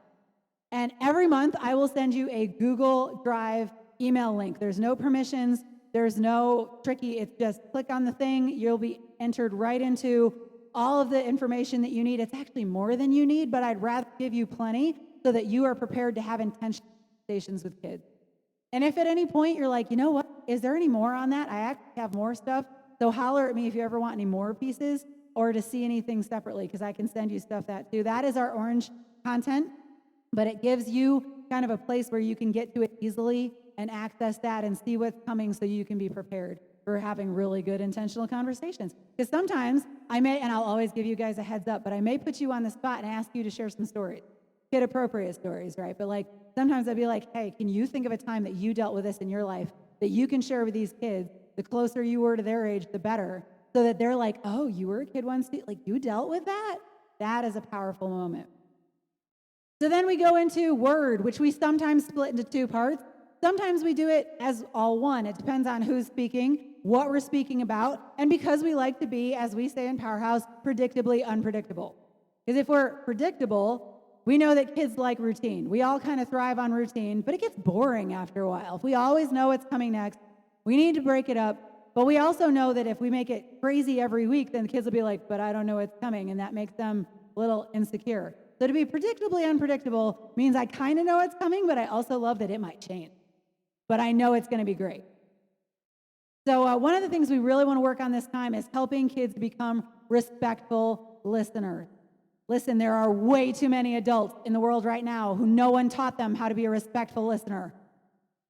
And every month, I will send you a Google Drive email link. There's no permissions, there's no tricky, it's just click on the thing, you'll be entered right into all of the information that you need. It's actually more than you need, but I'd rather give you plenty so that you are prepared to have intentional conversations with kids. And if at any point you're like, you know what, is there any more on that? I actually have more stuff. So holler at me if you ever want any more pieces or to see anything separately, because I can send you stuff that too. That is our orange content, but it gives you kind of a place where you can get to it easily and access that and see what's coming so you can be prepared for having really good intentional conversations. Because sometimes I may, and I'll always give you guys a heads up, but I may put you on the spot and ask you to share some stories. Kid-appropriate stories, right? But like, sometimes I'd be like, hey, can you think of a time that you dealt with this in your life that you can share with these kids? The closer you were to their age, the better. So that they're like, oh, you were a kid once, like you dealt with that? That is a powerful moment. So then we go into Word, which we sometimes split into 2 parts. Sometimes we do it as all one. It depends on who's speaking, what we're speaking about, and because we like to be, as we say in PowerHouse, predictably unpredictable. Because if we're predictable, we know that kids like routine. We all kind of thrive on routine, but it gets boring after a while. If we always know what's coming next, we need to break it up. but we also know that if we make it crazy every week, then the kids will be like, but I don't know what's coming, and that makes them a little insecure. So to be predictably unpredictable means I kind of know what's coming, but I also love that it might change. But I know it's going to be great. So one of the things we really want to work on this time is helping kids become respectful listeners. Listen, there are way too many adults in the world right now who no one taught them how to be a respectful listener.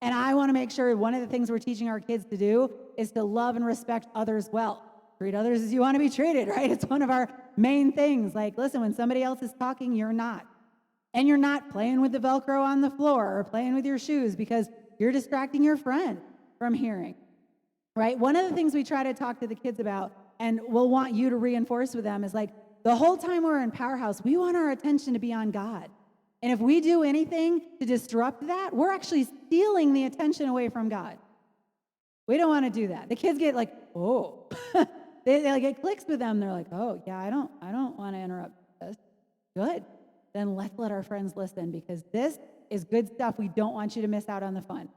And I want to make sure one of the things we're teaching our kids to do is to love and respect others well. Treat others as you want to be treated, right? It's one of our main things. Like, listen, when somebody else is talking, you're not. And you're not playing with the Velcro on the floor or playing with your shoes because you're distracting your friend from hearing, right? One of the things we try to talk to the kids about, and we'll want you to reinforce with them, is like, the whole time we're in PowerHouse, we want our attention to be on God. And if we do anything to disrupt that, we're actually stealing the attention away from God. We don't want to do that. The kids get like, oh. they like, it clicks with them. They're like, oh, yeah, I don't want to interrupt this. Good. Then let's let our friends listen, because this is good stuff. We don't want you to miss out on the fun.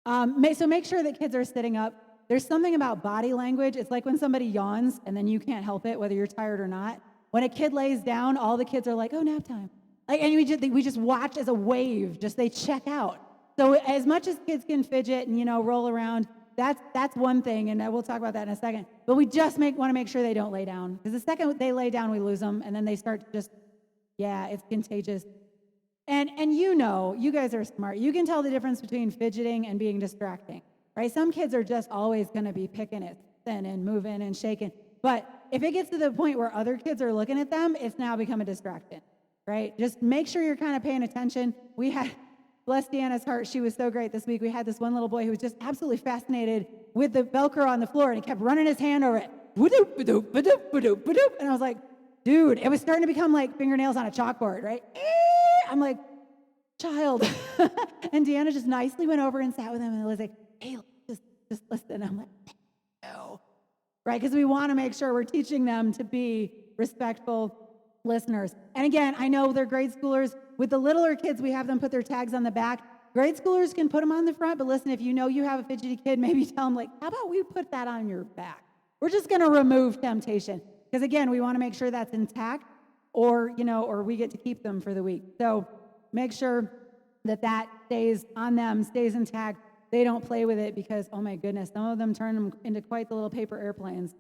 So make sure that kids are sitting up. There's something about body language. It's like when somebody yawns and then you can't help it, whether you're tired or not. When a kid lays down, all the kids are like, oh, nap time. Like, and we just watch as a wave, just they check out. So as much as kids can fidget and, roll around, that's one thing, and we'll talk about that in a second. But we just want to make sure they don't lay down, because the second they lay down, we lose them, and then they start to just, it's contagious. And you guys are smart. You can tell the difference between fidgeting and being distracting. Right? Some kids are just always going to be picking it thin and moving and shaking. But if it gets to the point where other kids are looking at them, it's now become a distraction, right? Just make sure you're kind of paying attention. We had, bless Deanna's heart, she was so great this week. We had this one little boy who was just absolutely fascinated with the Velcro on the floor, and he kept running his hand over it. And I was like, dude, it was starting to become like fingernails on a chalkboard, right? I'm like, child. And Deanna just nicely went over and sat with him and was like, hey, just listen. I'm like, no. Right? Because we want to make sure we're teaching them to be respectful listeners. And again, I know they're grade schoolers. With the littler kids, we have them put their tags on the back. Grade schoolers can put them on the front, but listen, if you know you have a fidgety kid, maybe tell them, like, how about we put that on your back? We're just going to remove temptation. Because again, we want to make sure that's intact, or we get to keep them for the week. So make sure that stays on them, stays intact. They don't play with it, because, oh my goodness, some of them turn them into quite the little paper airplanes.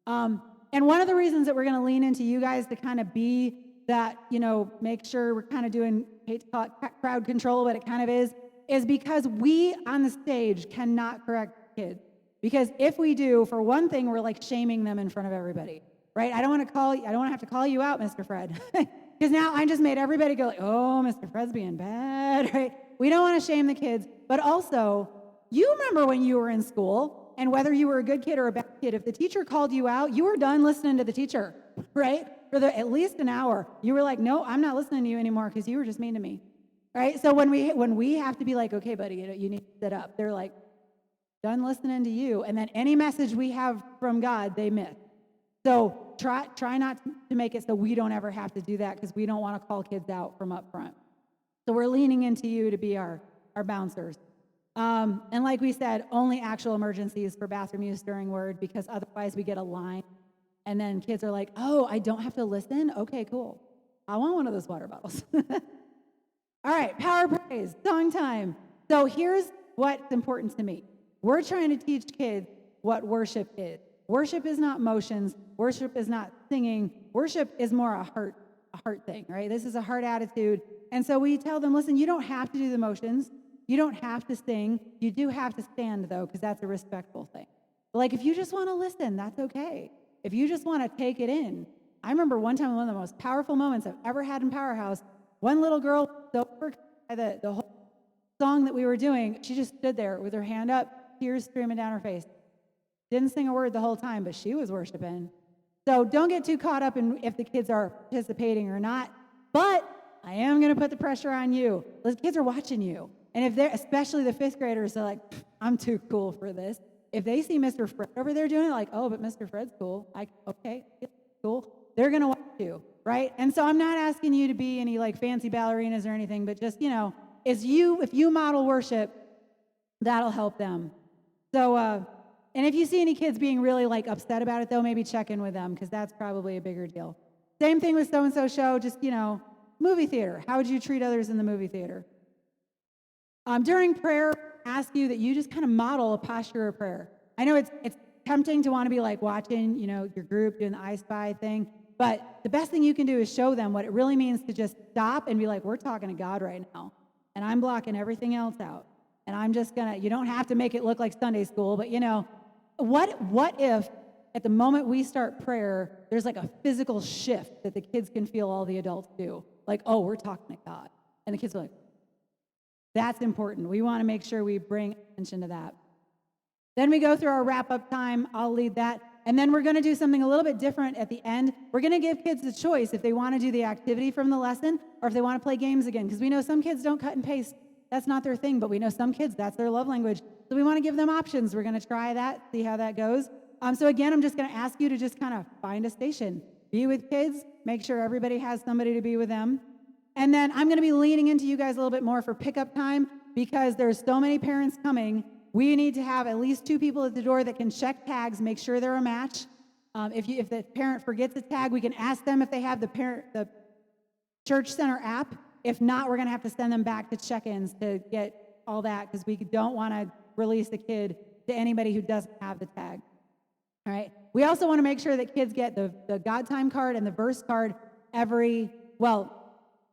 And one of the reasons that we're going to lean into you guys to kind of be that, make sure we're kind of doing, hate to call it crowd control, but it kind of is because we on the stage cannot correct kids. Because if we do, for one thing, we're like shaming them in front of everybody, right? I don't want to have to call you out, Mr. Fred. Because now I just made everybody go like, oh, Mr. Fred's being bad, right? We don't want to shame the kids, but also, you remember when you were in school, and whether you were a good kid or a bad kid, if the teacher called you out, you were done listening to the teacher, right? For at least an hour. You were like, no, I'm not listening to you anymore because you were just mean to me, right? So when we have to be like, okay, buddy, you need to sit up. They're like, done listening to you, and then any message we have from God, they miss. So try not to make it so we don't ever have to do that, because we don't want to call kids out from up front. So we're leaning into you to be our bouncers. And like we said, only actual emergencies for bathroom use during word, because otherwise we get a line, and then kids are like, oh, I don't have to listen? Okay, cool. I want one of those water bottles. All right, power praise, song time. So here's what's important to me. We're trying to teach kids what worship is. Worship is not motions. Worship is not singing. Worship is more a heart thing, right? This is a heart attitude. And so we tell them, listen, you don't have to do the motions. You don't have to sing. You do have to stand, though, because that's a respectful thing. Like, if you just want to listen, that's okay. If you just want to take it in. I remember one time, one of the most powerful moments I've ever had in PowerHouse, one little girl, so by the whole song that we were doing, she just stood there with her hand up, tears streaming down her face. Didn't sing a word the whole time, but she was worshiping. So don't get too caught up in if the kids are participating or not. But I am going to put the pressure on you. The kids are watching you. And if they're, especially the fifth graders, are like, I'm too cool for this. If they see Mr. Fred over there doing it, like, oh, but Mr. Fred's cool. Okay, cool. They're going to watch you, right? And so I'm not asking you to be any like fancy ballerinas or anything, but just, if you model worship, that'll help them. So And if you see any kids being really like upset about it, though, maybe check in with them because that's probably a bigger deal. Same thing with so-and-so show, just, movie theater. How would you treat others in the movie theater? During prayer, ask you that you just kind of model a posture of prayer. I know it's tempting to want to be like watching, your group doing the I Spy thing, but the best thing you can do is show them what it really means to just stop and be like, we're talking to God right now, and I'm blocking everything else out, and I'm just gonna, you don't have to make it look like Sunday school, but what if at the moment we start prayer, there's like a physical shift that the kids can feel all the adults do, like, oh, we're talking to God, and the kids are like, that's important. We want to make sure we bring attention to that. Then we go through our wrap-up time. I'll lead that. And then we're going to do something a little bit different at the end. We're going to give kids the choice if they want to do the activity from the lesson or if they want to play games again. Because we know some kids don't cut and paste. That's not their thing. But we know some kids, that's their love language. So we want to give them options. We're going to try that, see how that goes. So again, I'm just going to ask you to just kind of find a station. Be with kids. Make sure everybody has somebody to be with them. And then I'm going to be leaning into you guys a little bit more for pickup time because there's so many parents coming. We need to have at least 2 people at the door that can check tags, make sure they're a match. If the parent forgets a tag, we can ask them if they have the Church Center app. If not, we're going to have to send them back to check-ins to get all that because we don't want to release the kid to anybody who doesn't have the tag. All right. We also want to make sure that kids get the God time card and the verse card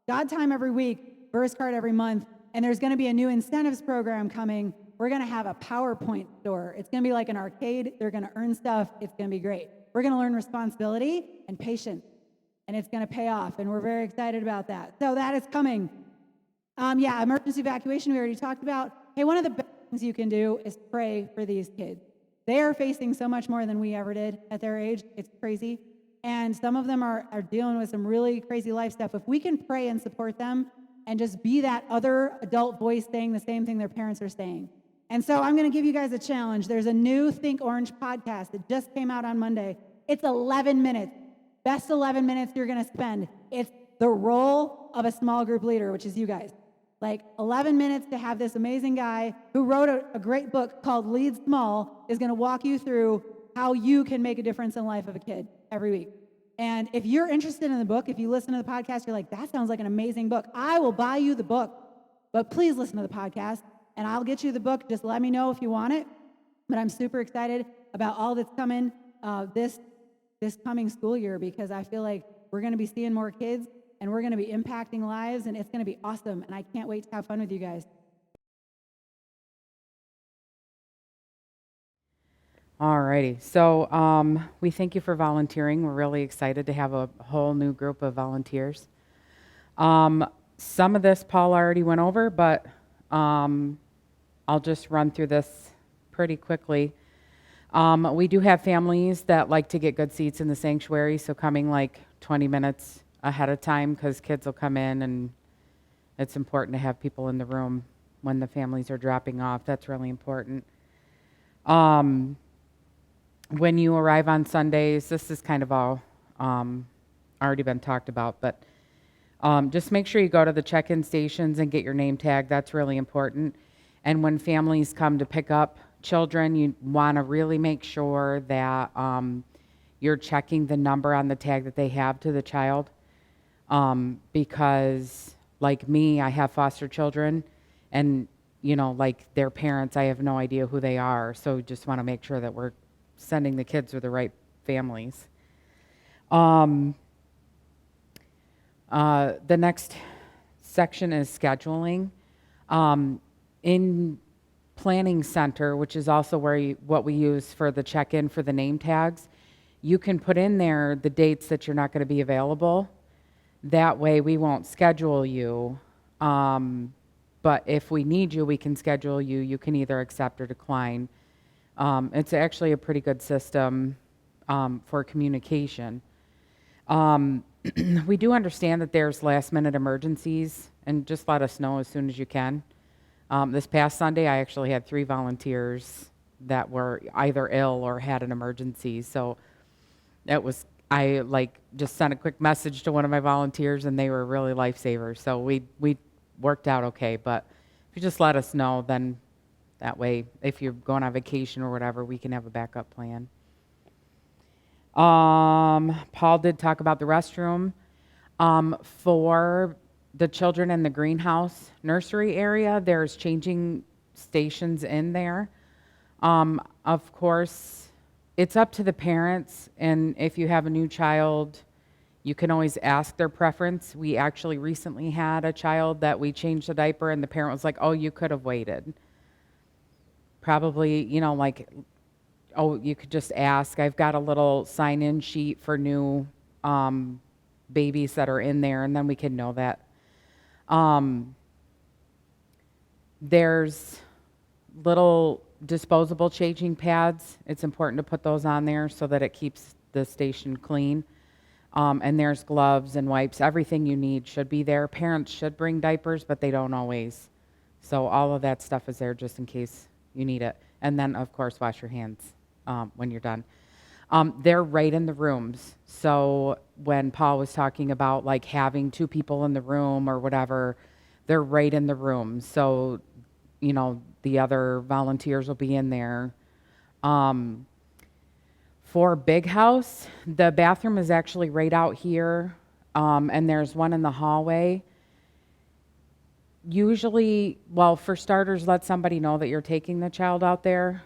God time every week, verse card every month, and there's going to be a new incentives program coming. We're going to have a PowerPoint store. It's going to be like an arcade. They're going to earn stuff. It's going to be great. We're going to learn responsibility and patience, and it's going to pay off, and we're very excited about that. So that is coming. Emergency evacuation we already talked about. Hey, one of the best things you can do is pray for these kids. They are facing so much more than we ever did at their age. It's crazy. And some of them are dealing with some really crazy life stuff. If we can pray and support them and just be that other adult voice saying the same thing their parents are saying. And so I'm going to give you guys a challenge. There's a new Think Orange podcast that just came out on Monday. It's 11 minutes. Best 11 minutes you're going to spend. It's the role of a small group leader, which is you guys. Like 11 minutes to have this amazing guy who wrote a great book called Lead Small is going to walk you through how you can make a difference in the life of a kid every week. And if you're interested in the book, if you listen to the podcast, you're like, that sounds like an amazing book. I will buy you the book, but please listen to the podcast, and I'll get you the book. Just let me know if you want it. But I'm super excited about all that's coming this coming school year because I feel like we're going to be seeing more kids, and we're going to be impacting lives, and it's going to be awesome, and I can't wait to have fun with you guys. All righty. So we thank you for volunteering. We're really excited to have a whole new group of volunteers. Some of this Paul already went over, but I'll just run through this pretty quickly. We do have families that like to get good seats in the sanctuary, so coming like 20 minutes ahead of time because kids will come in, and it's important to have people in the room when the families are dropping off. That's really important. When you arrive on Sundays, this is kind of all already been talked about, but just make sure you go to the check-in stations and get your name tag. That's really important. And when families come to pick up children, you want to really make sure that you're checking the number on the tag that they have to the child, because like me, I have foster children, and like their parents, I have no idea who they are, so just want to make sure that we're sending the kids to the right families. The next section is scheduling. In Planning Center, which is also what we use for the check-in for the name tags, you can put in there the dates that you're not going to be available. That way we won't schedule you, but if we need you, we can schedule you. You can either accept or decline. It's actually a pretty good system for communication. We do understand that there's last-minute emergencies, and just let us know as soon as you can. This past Sunday, I actually had 3 volunteers that were either ill or had an emergency, so I just sent a quick message to one of my volunteers, and they were really lifesavers, so we worked out okay, but if you just let us know, then That way, if you're going on vacation or whatever, we can have a backup plan. Paul did talk about the restroom. For the children in the greenhouse nursery area, there's changing stations in there. Of course, it's up to the parents, and if you have a new child, you can always ask their preference. We actually recently had a child that we changed the diaper, and the parent was like, oh, you could have waited. Probably, like, oh, you could just ask. I've got a little sign-in sheet for new babies that are in there, and then we can know that. There's little disposable changing pads. It's important to put those on there so that it keeps the station clean. And there's gloves and wipes. Everything you need should be there. Parents should bring diapers, but they don't always. So all of that stuff is there just in case you need it. And then, of course, wash your hands when you're done. They're right in the rooms. So when Paul was talking about like having 2 people in the room or whatever, they're right in the room. So, the other volunteers will be in there. For BigHouse, the bathroom is actually right out here, and there's one in the hallway. Usually, for starters, let somebody know that you're taking the child out there.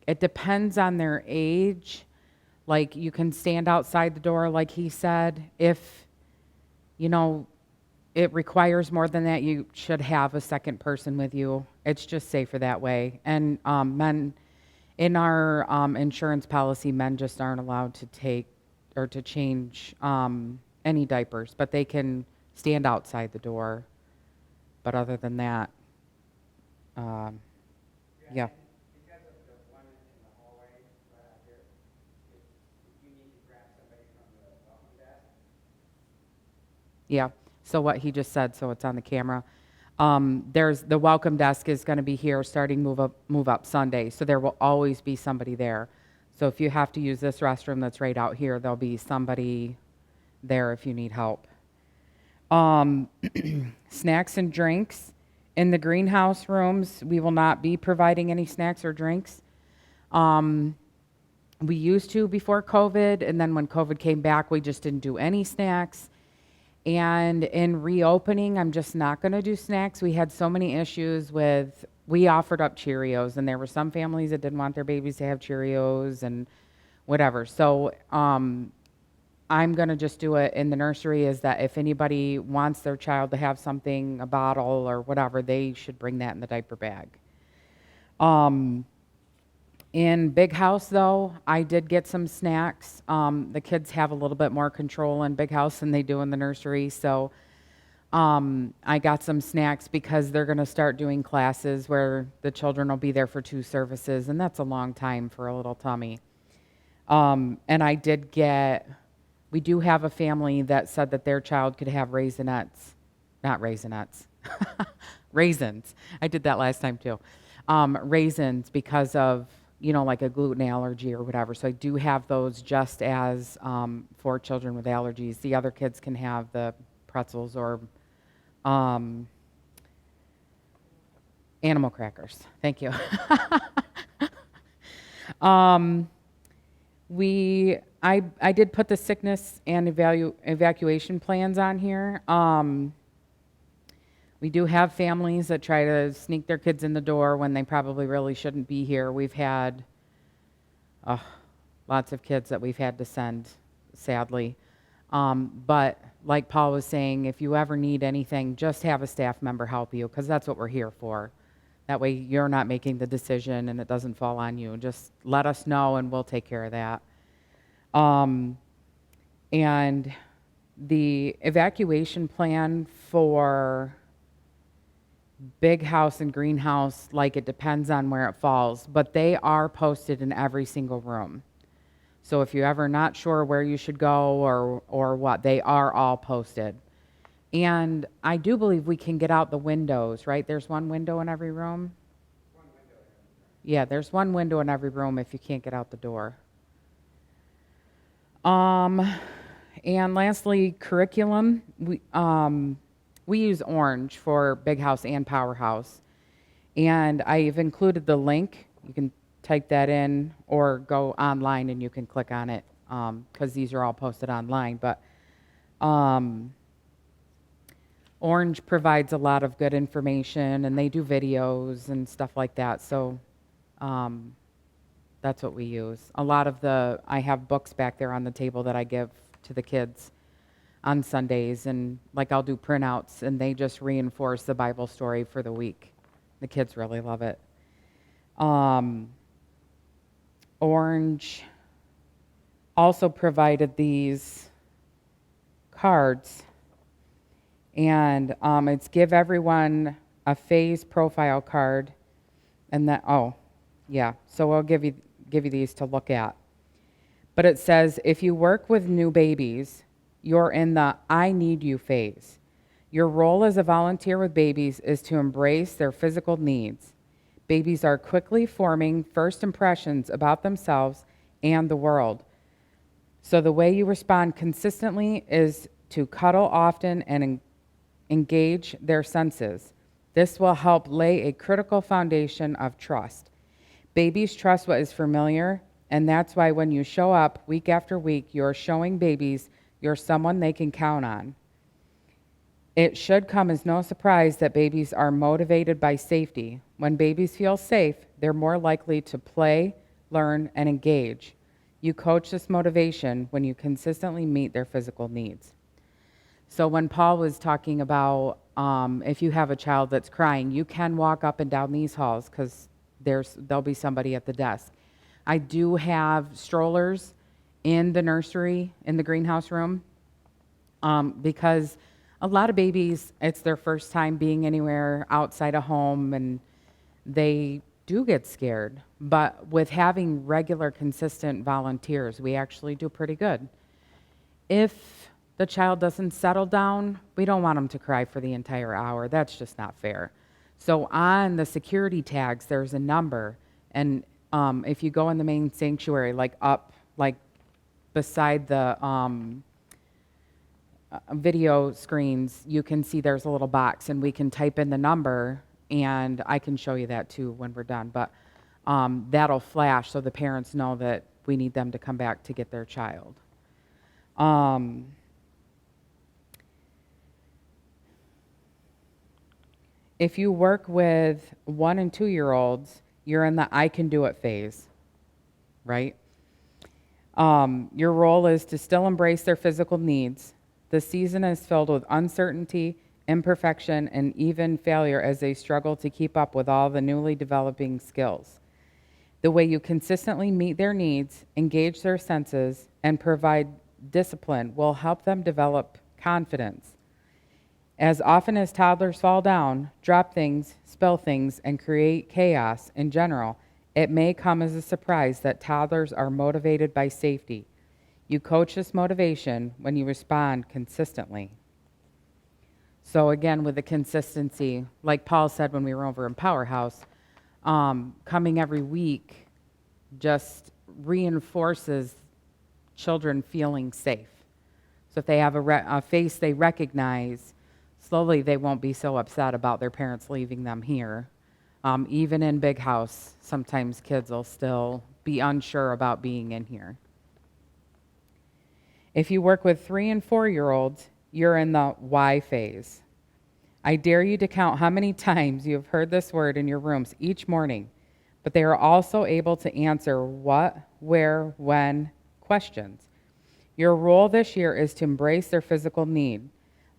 It depends on their age. Like, you can stand outside the door, like he said. If, it requires more than that, you should have a second person with you. It's just safer that way. And men, in our insurance policy, men just aren't allowed to take or to change any diapers, but they can stand outside the door. But other than that, yeah. Because of the one in the hallway right out here, if you need to grab somebody from the welcome desk. Yeah, so what he just said, so it's on the camera. There's the welcome desk is going to be here starting move up Sunday, so there will always be somebody there. So if you have to use this restroom that's right out here, there'll be somebody there if you need help. Snacks and drinks. In the greenhouse rooms, we will not be providing any snacks or drinks. We used to before COVID, and then when COVID came back, we just didn't do any snacks. And in reopening, I'm just not going to do snacks. We had so many issues with, we offered up Cheerios, and there were some families that didn't want their babies to have Cheerios and whatever. So I'm going to just do it in the nursery, is that if anybody wants their child to have something, a bottle or whatever, they should bring that in the diaper bag. In BigHouse, though, I did get some snacks. The kids have a little bit more control in BigHouse than they do in the nursery, so I got some snacks because they're going to start doing classes where the children will be there for 2 services, and that's a long time for a little tummy. And I did get, we do have a family that said that their child could have raisins. Raisins. I did that last time too. Raisins because of, like a gluten allergy or whatever. So I do have those just as for children with allergies. The other kids can have the pretzels or animal crackers. Thank you. I did put the sickness and evacuation plans on here. We do have families that try to sneak their kids in the door when they probably really shouldn't be here. We've had lots of kids that we've had to send, sadly. But like Paul was saying, if you ever need anything, just have a staff member help you, because that's what we're here for. That way you're not making the decision and it doesn't fall on you. Just let us know and we'll take care of that. And the evacuation plan for BigHouse and greenhouse, like, it depends on where it falls, but they are posted in every single room. So if you're ever not sure where you should go or what, they are all posted. And I do believe we can get out the windows, right? There's one window in every room? One window in every room. Yeah, there's one window in every room if you can't get out the door. And lastly, curriculum. We use Orange for BigHouse and PowerHouse. And I've included the link. You can type that in or go online and you can click on it because these are all posted online. But Orange provides a lot of good information, and they do videos and stuff like that. So that's what we use. I have books back there on the table that I give to the kids on Sundays, and like I'll do printouts, and they just reinforce the Bible story for the week. The kids really love it. Orange also provided these cards, and it's give everyone a phase profile card, and that so I'll give you these to look at. But it says if you work with new babies, you're in the I need you phase. Your role as a volunteer with babies is to embrace their physical needs. Babies are quickly forming first impressions about themselves and the world. So the way you respond consistently is to cuddle often and engage their senses. This will help lay a critical foundation of trust. Babies trust what is familiar, and that's why when you show up week after week, you're showing babies you're someone they can count on. It should come as no surprise that babies are motivated by safety. When babies feel safe, they're more likely to play, learn, and engage. You coach this motivation when you consistently meet their physical needs. So when Paul was talking about if you have a child that's crying, you can walk up and down these halls because there'll be somebody at the desk. I do have strollers in the nursery, in the greenhouse room, because a lot of babies, it's their first time being anywhere outside a home, and they do get scared. But with having regular, consistent volunteers, we actually do pretty good. If the child doesn't settle down, we don't want them to cry for the entire hour. That's just not fair. So on the security tags, there's a number, and if you go in the main sanctuary, like beside the video screens, you can see there's a little box, and we can type in the number, and I can show you that too when we're done. But that'll flash so the parents know that we need them to come back to get their child. If you work with 1 and 2-year-olds, you're in the I can do it phase, right? Your role is to still embrace their physical needs. The season is filled with uncertainty, imperfection, and even failure as they struggle to keep up with all the newly developing skills. The way you consistently meet their needs, engage their senses, and provide discipline will help them develop confidence. As often as toddlers fall down, drop things, spill things, and create chaos in general, it may come as a surprise that toddlers are motivated by safety. You coach this motivation when you respond consistently. So again, with the consistency, like Paul said when we were over in PowerHouse, coming every week just reinforces children feeling safe. So if they have a face they recognize, slowly they won't be so upset about their parents leaving them here. Even in BigHouse, sometimes kids will still be unsure about being in here. If you work with 3 and 4-year-olds, you're in the why phase. I dare you to count how many times you have heard this word in your rooms each morning, but they are also able to answer what, where, when questions. Your role this year is to embrace their physical need.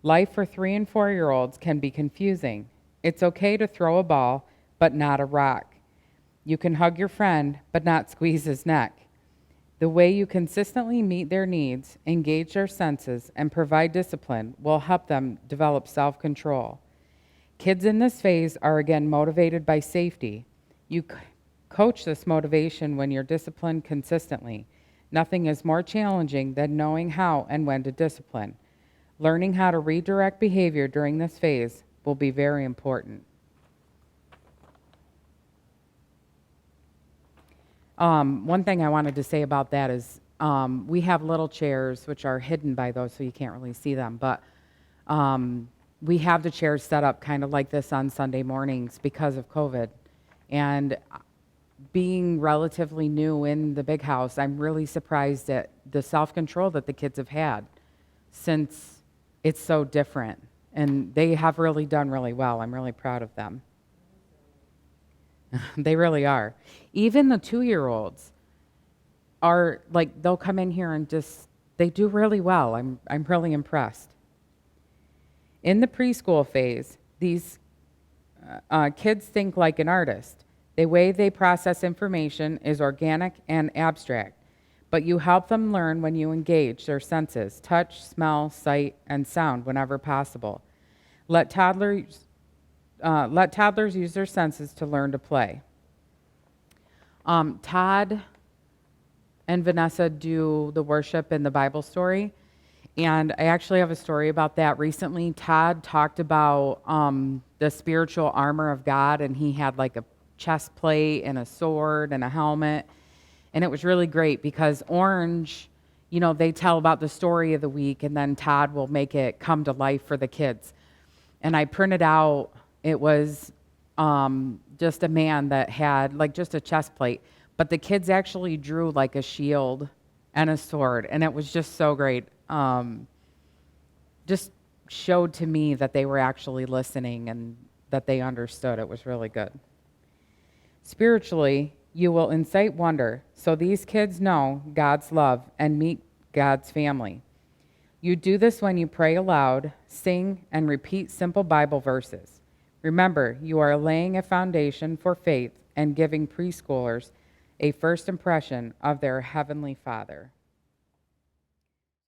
Life for 3 and 4-year-olds can be confusing. It's okay to throw a ball, but not a rock. You can hug your friend, but not squeeze his neck. The way you consistently meet their needs, engage their senses, and provide discipline will help them develop self-control. Kids in this phase are again motivated by safety. You coach this motivation when you're disciplined consistently. Nothing is more challenging than knowing how and when to discipline. Learning how to redirect behavior during this phase will be very important. One thing I wanted to say about that is we have little chairs which are hidden by those so you can't really see them, but we have the chairs set up kind of like this on Sunday mornings because of COVID. And being relatively new in the big house, I'm really surprised at the self-control that the kids have had since it's so different. And they have really done really well. I'm really proud of them. They really are. Even the 2-year-olds are like, they'll come in here and just, they do really well. I'm really impressed. In the preschool phase, these kids think like an artist. The way they process information is organic and abstract, but you help them learn when you engage their senses, touch, smell, sight, and sound whenever possible. Let toddlers use their senses to learn to play. Todd and Vanessa do the worship and the Bible story, and I actually have a story about that. Recently, Todd talked about the spiritual armor of God, and he had like a chest plate and a sword and a helmet, and it was really great because Orange, they tell about the story of the week, and then Todd will make it come to life for the kids. And I printed out, it was just a man that had like just a chest plate, but the kids actually drew like a shield and a sword, and it was just so great. Just showed to me that they were actually listening and that they understood. It was really good. Spiritually, you will incite wonder, so these kids know God's love and meet God's family. You do this when you pray aloud, sing, and repeat simple Bible verses. Remember, you are laying a foundation for faith and giving preschoolers a first impression of their Heavenly Father.